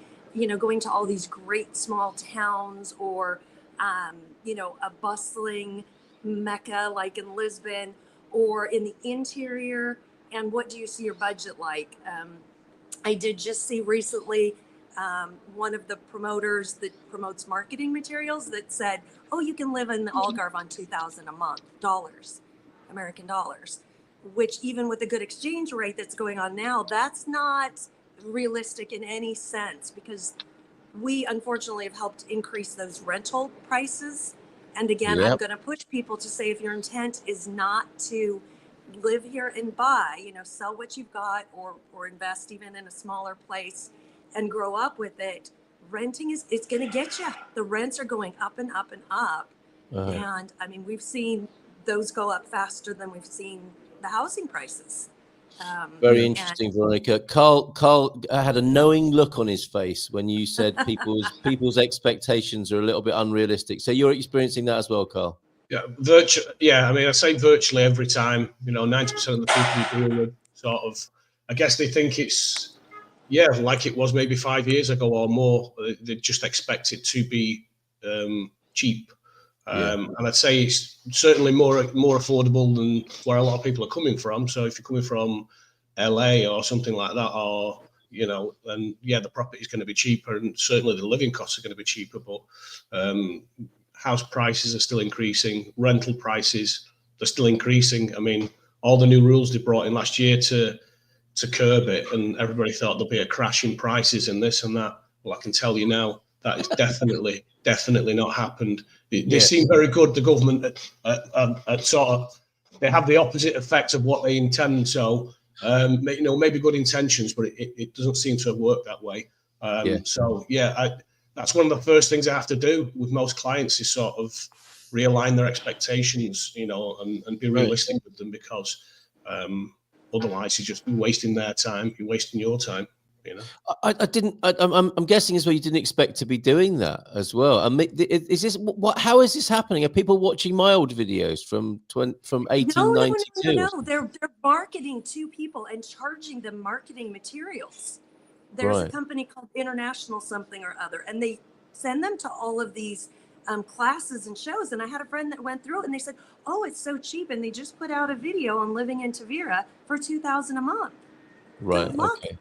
going to all these great small towns, or, a bustling Mecca like in Lisbon, or in the interior? And what do you see your budget like? I did just see recently one of the promoters that promotes marketing materials that said, oh, you can live in the Algarve on $2,000 a month, American dollars. Which, even with a good exchange rate that's going on now, that's not realistic in any sense, because we unfortunately have helped increase those rental prices. And again, I'm going to push people to say, if your intent is not to live here and buy, sell what you've got, or invest even in a smaller place and grow up with it, renting it's going to get you. The rents are going up and up and up. And I mean, we've seen those go up faster than we've seen the housing prices. Very interesting, Veronica. Carl had a knowing look on his face when you said people's expectations are a little bit unrealistic. So you're experiencing that as well, Carl? Yeah, I mean, I say virtually every time. 90% of the people you deal with sort of, I guess they think it's like it was maybe 5 years ago or more. They just expect it to be cheap. And I'd say it's certainly more affordable than where a lot of people are coming from. So if you're coming from LA or something like that, or then the property is going to be cheaper, and certainly the living costs are going to be cheaper. But house prices are still increasing, rental prices they're still increasing. I mean, all the new rules they brought in last year to curb it, and everybody thought there'd be a crash in prices and this and that. Well, I can tell you now that is definitely not happened. They seem very good, the government, at sort of, they have the opposite effect of what they intend. So, maybe good intentions, but it doesn't seem to have worked that way. So, that's one of the first things I have to do with most clients, is sort of realign their expectations, and be realistic with them, because otherwise you're just wasting their time, you're wasting your time. I'm guessing as well you didn't expect to be doing that as well. Is this how is this happening? Are people watching my old videos from 1892? No. They're marketing to people and charging them marketing materials. There's a company called International something or other, and they send them to all of these classes and shows. And I had a friend that went through it and they said, oh, it's so cheap. And they just put out a video on living in Tavira for $2,000 a month. Right. Good luck. Okay.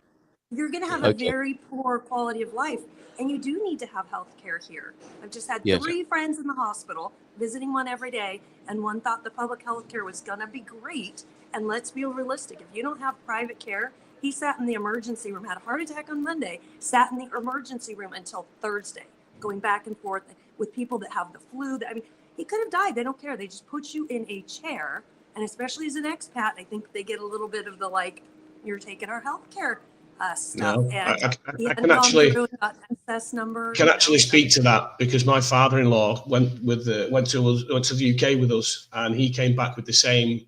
You're going to have a very poor quality of life. And you do need to have health care here. I've just had 3 friends in the hospital, visiting one every day. And one thought the public health care was going to be great. And let's be realistic. If you don't have private care, he sat in the emergency room, had a heart attack on Monday, sat in the emergency room until Thursday, going back and forth with people that have the flu. I mean, he could have died. They don't care. They just put you in a chair. And especially as an expat, I think they get a little bit of the, like, you're taking our health care stuff. No, and I can actually number, can actually speak to that, because my father-in-law went to the UK with us, and he came back with the same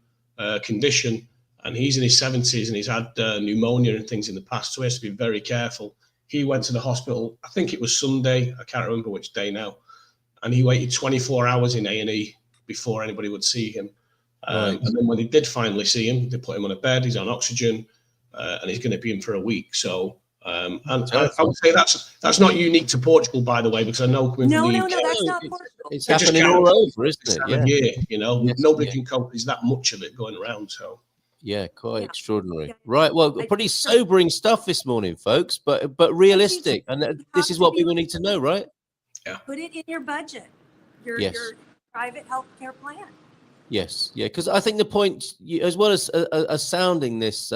condition, and he's in his 70s and he's had pneumonia and things in the past, so he has to be very careful. He went to the hospital, I think it was Sunday, I can't remember which day now, and he waited 24 hours in A&E before anybody would see him. And then when they did finally see him, they put him on a bed, he's on oxygen, and he's going to be in for a week. So, and I would say that's not unique to Portugal, by the way, because I know coming from the UK, that's not Portugal. It's happening all over, isn't it? Yeah. Year, you know, nobody can cope. There's that much of it going around. So, yeah, quite extraordinary. Yeah. Right. Well, pretty sobering stuff this morning, folks, but realistic, and this is what people need to know, right? Yeah. Put it in your budget, your private healthcare plan. Yes. Yeah. Because I think the point, as well as sounding this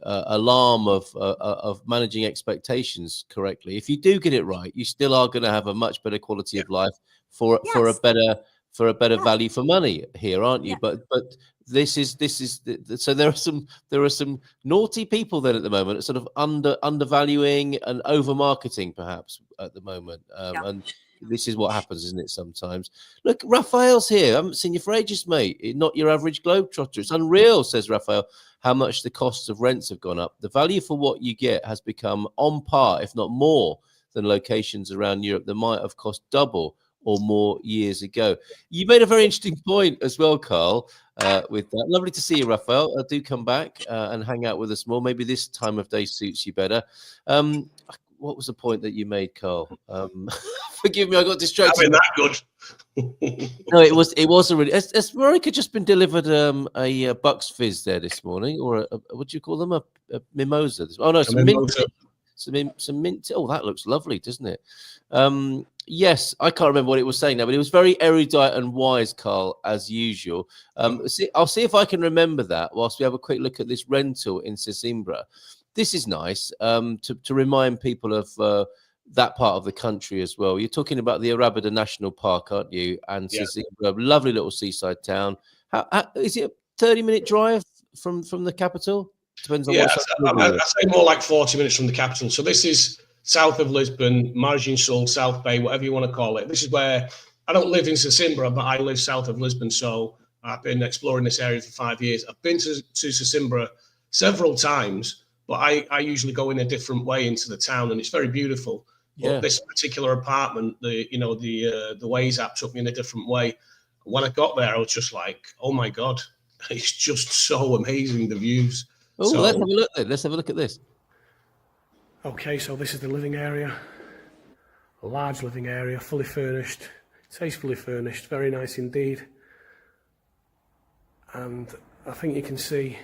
alarm of managing expectations correctly, if you do get it right, you still are going to have a much better quality of life for a better value for money here, aren't you? But this is so there are some naughty people then at the moment, sort of undervaluing and over marketing perhaps at the moment, and this is what happens, isn't it? Sometimes. Look, Raphael's here. I haven't seen you for ages, mate. Not your average globetrotter. It's unreal, says Raphael, how much the costs of rents have gone up. The value for what you get has become on par, if not more, than locations around Europe that might have cost double or more years ago. You made a very interesting point as well, Carl, with that. Lovely to see you, Raphael. Do come back and hang out with us more. Maybe this time of day suits you better. What was the point that you made, Carl? Forgive me, I got distracted. I mean, that good. No, it was a really. Has Veronica just been delivered a Bucks Fizz there this morning, or what do you call them? A mimosa? Oh no, some mint. Oh, that looks lovely, doesn't it? Yes, I can't remember what it was saying now, but it was very erudite and wise, Carl, as usual. I'll see if I can remember that whilst we have a quick look at this rental in Sesimbra. This is nice to remind people of that part of the country as well. You're talking about the Arabada National Park, aren't you? And Sesimbra, lovely little seaside town. How is it a 30-minute drive from the capital? Depends on I'd say more like 40 minutes from the capital. So this is south of Lisbon, Margem Sul, South Bay, whatever you want to call it. This is where I don't live in Sesimbra, but I live south of Lisbon. So I've been exploring this area for 5 years. I've been to Sesimbra several times, but I usually go in a different way into the town, and it's very beautiful. But this particular apartment, the Waze app took me in a different way. When I got there, I was just like, oh my God, it's just so amazing, the views. Oh, let's have a look then. Let's have a look at this. Okay, so this is the living area. A large living area, fully furnished, tastefully furnished, very nice indeed. And I think you can see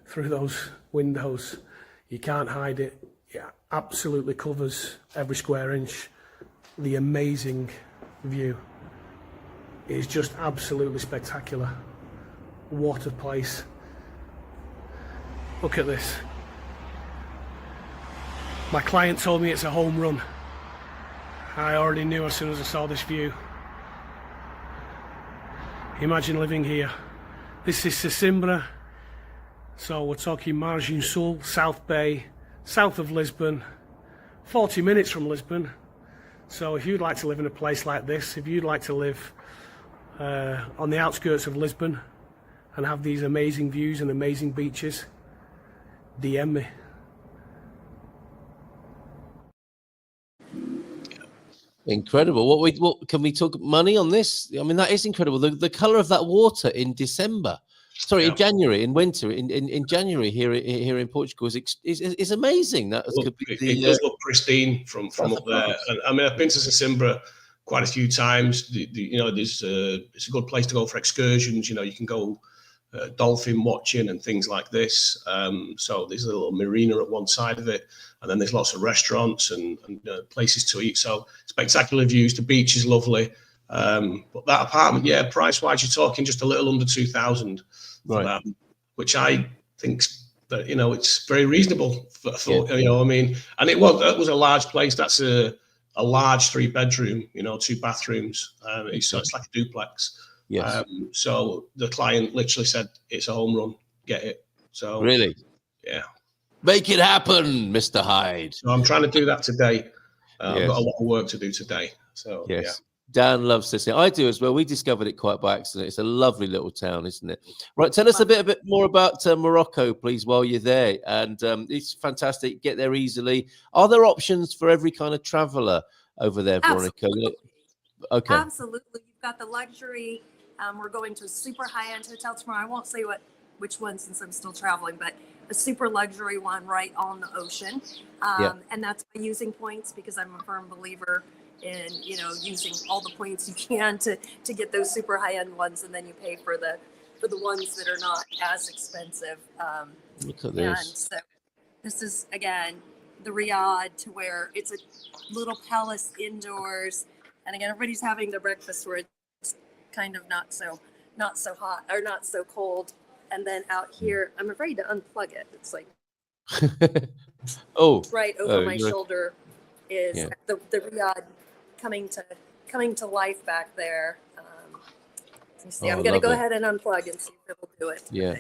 through those windows, you can't hide it. It absolutely covers every square inch. The amazing view is just absolutely spectacular. What a place. Look at this. My client told me it's a home run. I already knew as soon as I saw this view. Imagine living here. This is Sesimbra. So we're talking Margem Sul, South Bay, south of Lisbon, 40 minutes from Lisbon. So if you'd like to live in a place like this, if you'd like to live on the outskirts of Lisbon and have these amazing views and amazing beaches, DM me. Incredible. What can we talk money on this? I mean, that is incredible. The color of that water in December. Sorry, in January, in winter, in January here in Portugal is amazing. That could be it does look pristine from up there. And I mean, I've been to Sesimbra quite a few times. You know, it's a good place to go for excursions. You know, you can go dolphin watching and things like this. So there's a little marina at one side of it, and then there's lots of restaurants and places to eat. So spectacular views. The beach is lovely. But that apartment, yeah, price-wise, you're talking just a little under 2,000 for that, which I think that, you know, it's very reasonable for you know, I mean, and it was a large place. That's a large 3-bedroom, you know, 2 bathrooms. So it's like a duplex. Yes. So the client literally said, it's a home run, get it. So really, yeah, make it happen, Mr. Hyde. So I'm trying to do that today. I've got a lot of work to do today. So yes. Yeah. Dan loves Sicily. I do as well. We discovered it quite by accident. It's a lovely little town, isn't it? Right. Tell us a bit more about Morocco, please, while you're there. And it's fantastic. Get there easily. Are there options for every kind of traveller over there, Veronica? Absolutely. Okay. Absolutely. You've got the luxury. We're going to a super high-end hotel tomorrow. I won't say which one since I'm still traveling, but a super luxury one right on the ocean. And that's by using points, because I'm a firm believer in, you know, using all the points you can to get those super high-end ones, and then you pay for the ones that are not as expensive. Look at this. And so this is, again, the Riyadh, to where it's a little palace indoors, and again, everybody's having their breakfast where it's kind of not so hot or not so cold. And then out here, I'm afraid to unplug it. It's like right over my shoulder is the Riyadh coming to life back there. I'm going to go ahead and unplug and see if it'll do it. Yeah.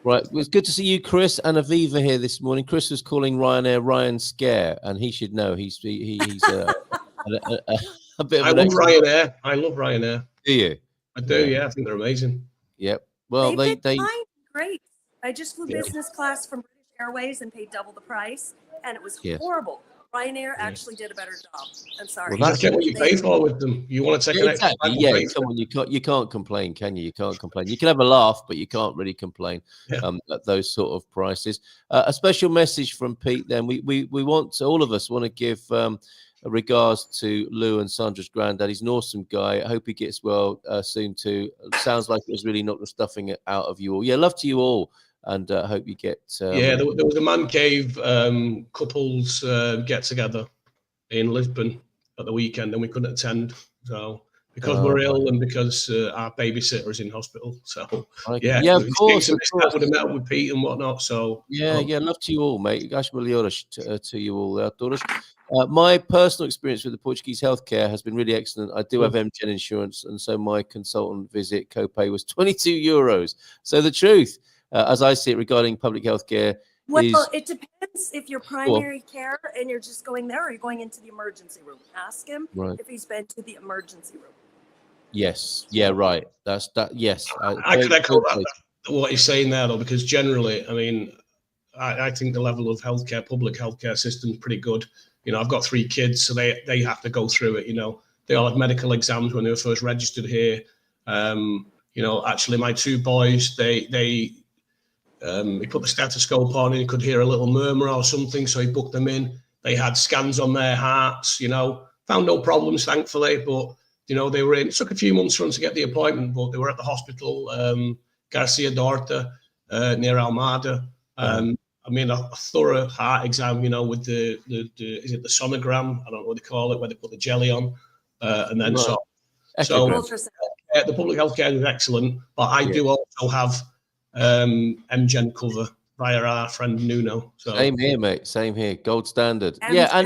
Right. Well, it's good to see you, Chris, and Aviva here this morning. Chris was calling Ryanair Ryan Scare, and he should know. He's a bit of I love Ryanair. I love Ryanair. Do you? I do. Yeah, I think they're amazing. Yep. Well, they great. I just flew business class from British Airways and paid double the price, and it was horrible. Ryanair actually did a better job. I'm sorry. Well, that's what you pay for with them. You want to take an extra. Yeah, come on, you can't complain, can you? You can't complain. You can have a laugh, but you can't really complain at those sort of prices. A special message from Pete. Then we want to, all of us want to give regards to Lou and Sandra's granddad. He's an awesome guy. I hope he gets well soon too. Sounds like it was really knocked the stuffing out of you all. Yeah, love to you all. And I hope you get. There was a man cave couples get together in Lisbon at the weekend, and we couldn't attend. So because we're ill and because our babysitter is in hospital. So of course, I would have met with Pete and whatnot. So love to you all, mate. Gosh, to you all, my personal experience with the Portuguese healthcare has been really excellent. I do have MGen insurance, and so my consultant visit copay was €22. So the truth. As I see it regarding public health care. Well, it depends if you're primary care and you're just going there, or you're going into the emergency room. Ask him if he's been to the emergency room. Yes. Yeah, right. That's that. Yes. I could echo what he's saying there, though, because generally, I mean, I think the level of healthcare, public healthcare system is pretty good. You know, I've got 3 kids, so they have to go through it. You know, they all had medical exams when they were first registered here. You know, actually, my 2 boys, he put the stethoscope on and he could hear a little murmur or something, so he booked them in. They had scans on their hearts, you know, found no problems, thankfully, but, you know, they were in. It took a few months for them to get the appointment, but they were at the hospital, Garcia Dorta, near Almada. I mean, a thorough heart exam, you know, with the is it the sonogram? I don't know what they call it, where they put the jelly on, and then the public healthcare is excellent, but I do also have MGen cover via our friend Nuno. So same here, mate. Same here. Gold standard. Yeah,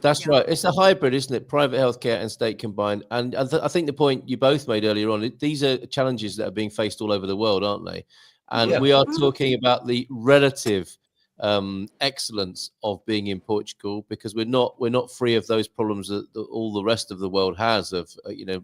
that's right. It's a hybrid, isn't it? Private healthcare and state combined. And I think the point you both made earlier on, these are challenges that are being faced all over the world, aren't they? And we are talking about the relative excellence of being in Portugal, because we're not free of those problems that all the rest of the world has. Of you know.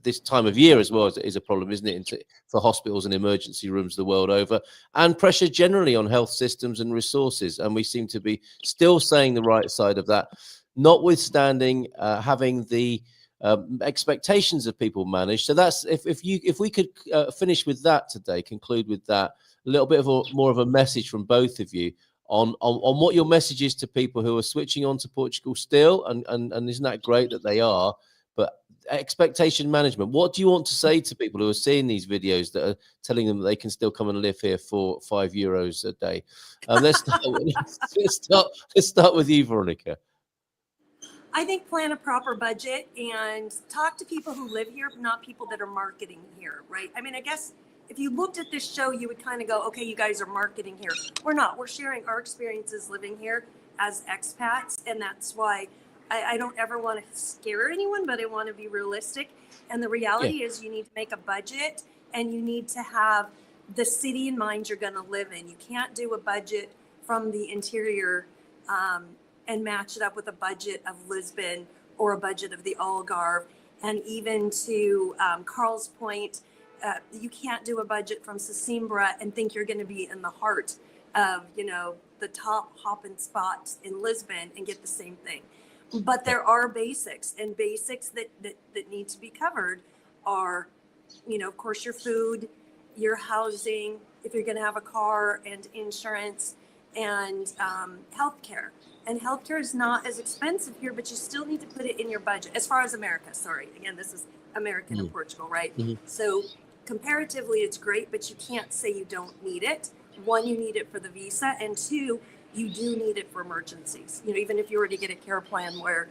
This time of year as well is a problem, isn't it, for hospitals and emergency rooms the world over, and pressure generally on health systems and resources. And we seem to be still saying the right side of that, notwithstanding having the expectations of people managed. So that's if we could finish with that today, conclude with that, a little bit of more of a message from both of you on what your message is to people who are switching on to Portugal still, and isn't that great that they are, but expectation management. What do you want to say to people who are seeing these videos that are telling them that they can still come and live here for €5 a day? Let's start with you, Veronica. I think plan a proper budget and talk to people who live here, not people that are marketing here, right? I mean, I guess if you looked at this show, you would kind of go, okay, you guys are marketing here. We're not. We're sharing our experiences living here as expats, and that's why I don't ever want to scare anyone, but I want to be realistic. And the reality is you need to make a budget, and you need to have the city in mind you're going to live in. You can't do a budget from the interior and match it up with a budget of Lisbon or a budget of the Algarve. And even to Carl's point, you can't do a budget from Sesimbra and think you're going to be in the heart of, the top hopping spots in Lisbon and get the same thing. But there are basics, and basics that need to be covered are, of course, your food, your housing, if you're going to have a car, and insurance, and healthcare. And healthcare is not as expensive here, but you still need to put it in your budget. As far as America, sorry. Again, this is American and Portugal, right? So comparatively, it's great, but you can't say you don't need it. One, you need it for the visa, and two, you do need it for emergencies. Even if you were to get a care plan where,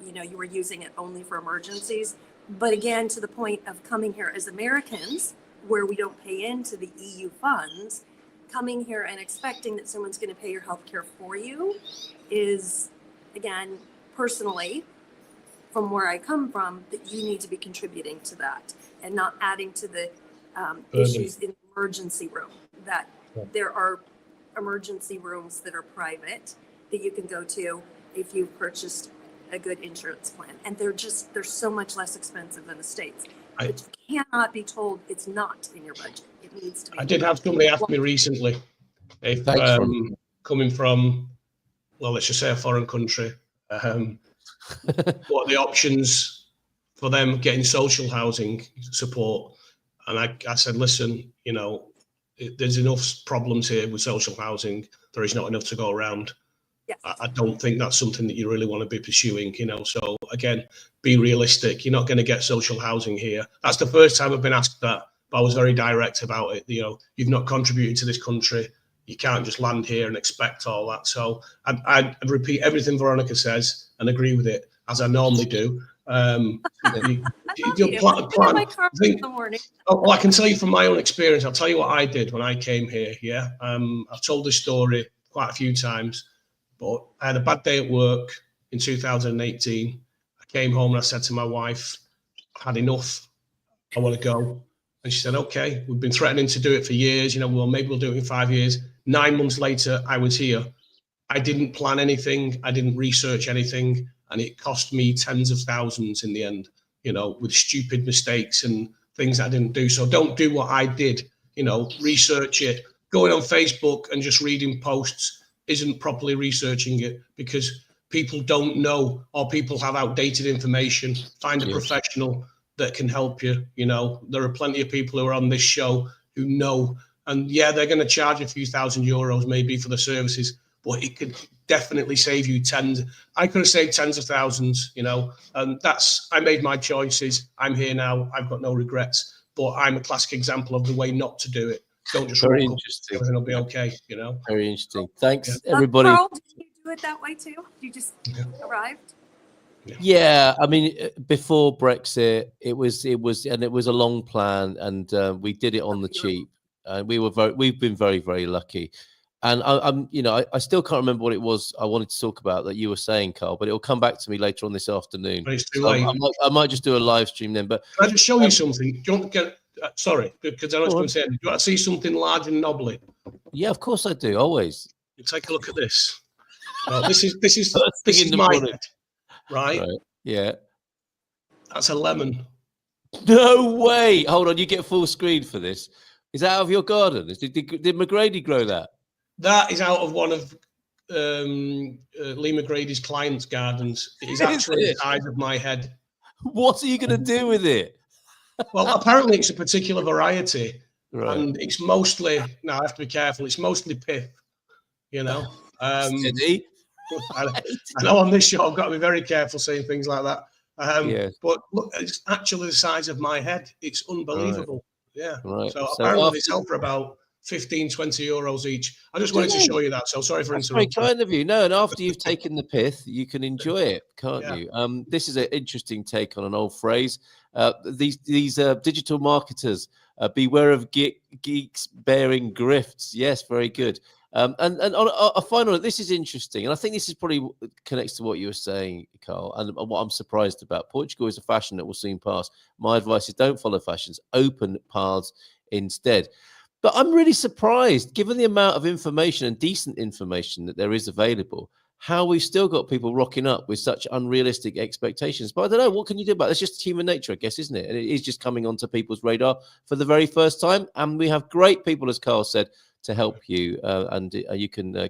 you were using it only for emergencies. But again, to the point of coming here as Americans, where we don't pay into the EU funds, coming here and expecting that someone's going to pay your health care for you is, again, personally, from where I come from, that you need to be contributing to that and not adding to the issues in the emergency room. That there are emergency rooms that are private that you can go to if you've purchased a good insurance plan, and they're so much less expensive than the States. But you cannot be told it's not in your budget. It needs to be. I did have somebody ask me recently if coming from, well, let's just say a foreign country, what are the options for them getting social housing support? And I said, listen, there's enough problems here with social housing. There is not enough to go around. Yes. I don't think that's something that you really want to be pursuing, So again, be realistic. You're not going to get social housing here. That's the first time I've been asked that, but I was very direct about it. You've not contributed to this country. You can't just land here and expect all that. So I repeat everything Veronica says and agree with it, as I normally do. Well, I can tell you from my own experience. I'll tell you what I did when I came here. Yeah, I've told this story quite a few times, but I had a bad day at work in 2018. I came home and I said to my wife, "I've had enough. I want to go." And she said, "Okay, we've been threatening to do it for years. Well, maybe we'll do it in 5 years." 9 months later, I was here. I didn't plan anything. I didn't research anything. And it cost me tens of thousands in the end, with stupid mistakes and things that I didn't do. So don't do what I did, research it. Going on Facebook and just reading posts isn't properly researching it, because people don't know, or people have outdated information. Find a professional that can help you. There are plenty of people who are on this show who know, and they're going to charge a few €1,000 maybe for the services, but it could definitely save you tens. I could have saved tens of thousands, and I made my choices. I'm here now. I've got no regrets, but I'm a classic example of the way not to do it. Don't just very rock interesting. Up, everything will be okay, Very interesting. Thanks, everybody. Carl, did you do it that way too? You just arrived? Yeah, I mean, before Brexit, it was a long plan, and we did it on the cheap. And we've been very, very lucky. And I still can't remember what it was I wanted to talk about that you were saying, Carl, but it'll come back to me later on this afternoon. But it's too late. I might just do a live stream then. But can I just show you something? Do you want to get? Sorry, because I was going to say, do you want to see something large and knobbly? Yeah, of course I do. Always. You take a look at this. Well, this is my head, right? Yeah. That's a lemon. No way! Hold on, you get full screen for this. Is that out of your garden? Did McGrady grow that? That is out of one of Lee McGrady's clients' gardens. It is actually the size of my head. What are you going to do with it? Well, apparently it's a particular variety, Right. and it's mostly, now I have to be careful, it's mostly pith, you know. Steady. I know on this show I've got to be very careful saying things like that. Yes. But look, it's actually the size of my head. It's unbelievable. Yeah. Right. So So apparently after- they sell for about 15, 20 euros each. I just wanted to Yeah. show you that. So sorry for That's very interrupting. kind of you. No, and after you've taken the pith, you can enjoy it, can't Yeah. you? This is an interesting take on an old phrase. These digital marketers, beware of geeks bearing grifts. Yes, very good. And on a final note, this is interesting, and I think this is probably connects to what you were saying, Carl, and what I'm surprised about. Portugal is a fashion that will soon pass. My advice is don't follow fashions, open paths instead. But I'm really surprised, given the amount of information and decent information that there is available, how we've still got people rocking up with such unrealistic expectations. But I don't know, what can you do about it? It's just human nature, I guess, isn't it? And it is just coming onto people's radar for the very first time. And we have great people, as Carl said, to help you, and you can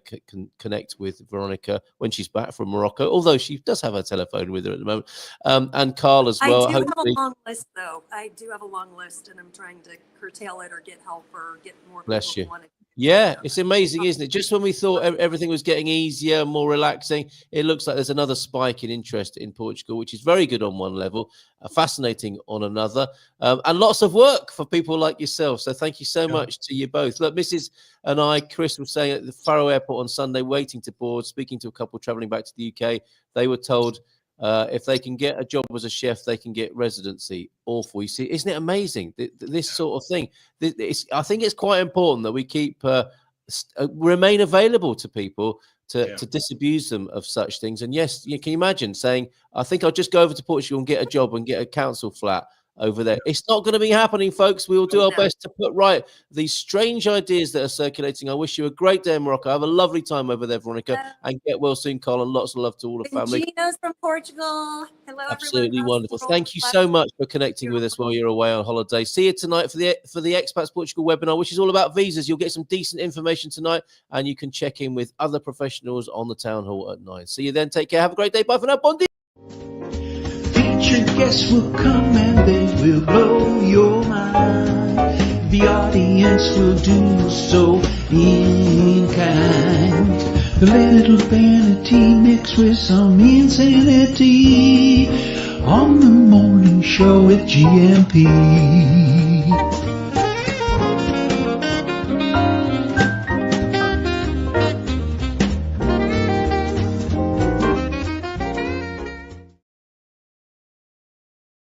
connect with Veronica when she's back from Morocco, although she does have her telephone with her at the moment, and Carl as well. I do have a long list, though. I do have a long list, and I'm trying to curtail it or get help or get more people Bless you. who want to. Yeah, it's amazing, isn't it? Just when we thought everything was getting easier, more relaxing, it looks like there's another spike in interest in Portugal, which is very good on one level, fascinating on another, and lots of work for people like yourself. So thank you so much to you both. Look, Mrs. and I, Chris, was saying at the Faro Airport on Sunday, waiting to board, speaking to a couple traveling back to the UK. They were told if they can get a job as a chef, they can get residency. Awful. You see, isn't it amazing? This sort of thing. I think it's quite important that we keep remain available to people to disabuse them of such things. And yes, you can imagine saying, I think I'll just go over to Portugal and get a job and get a council flat over there. It's not going to be happening, folks. We will do our best to put right these strange ideas that are circulating. I wish you a great day in Morocco. Have a lovely time over there, Veronica, and get well soon, Carl, and lots of love to all the family. Gino's from Portugal. Hello, Absolutely everyone. wonderful. Thank you so much for connecting with us while you're away on holiday. See you tonight for the Expats Portugal webinar, which is all about visas. You'll get some decent information tonight, and you can check in with other professionals on the town hall at 9. See you then. Take care. Have a great day. Bye for now. Bon dia. Featured guests will come and they will blow your mind. The audience will do so in kind. A little vanity mixed with some insanity on the morning show with GMP.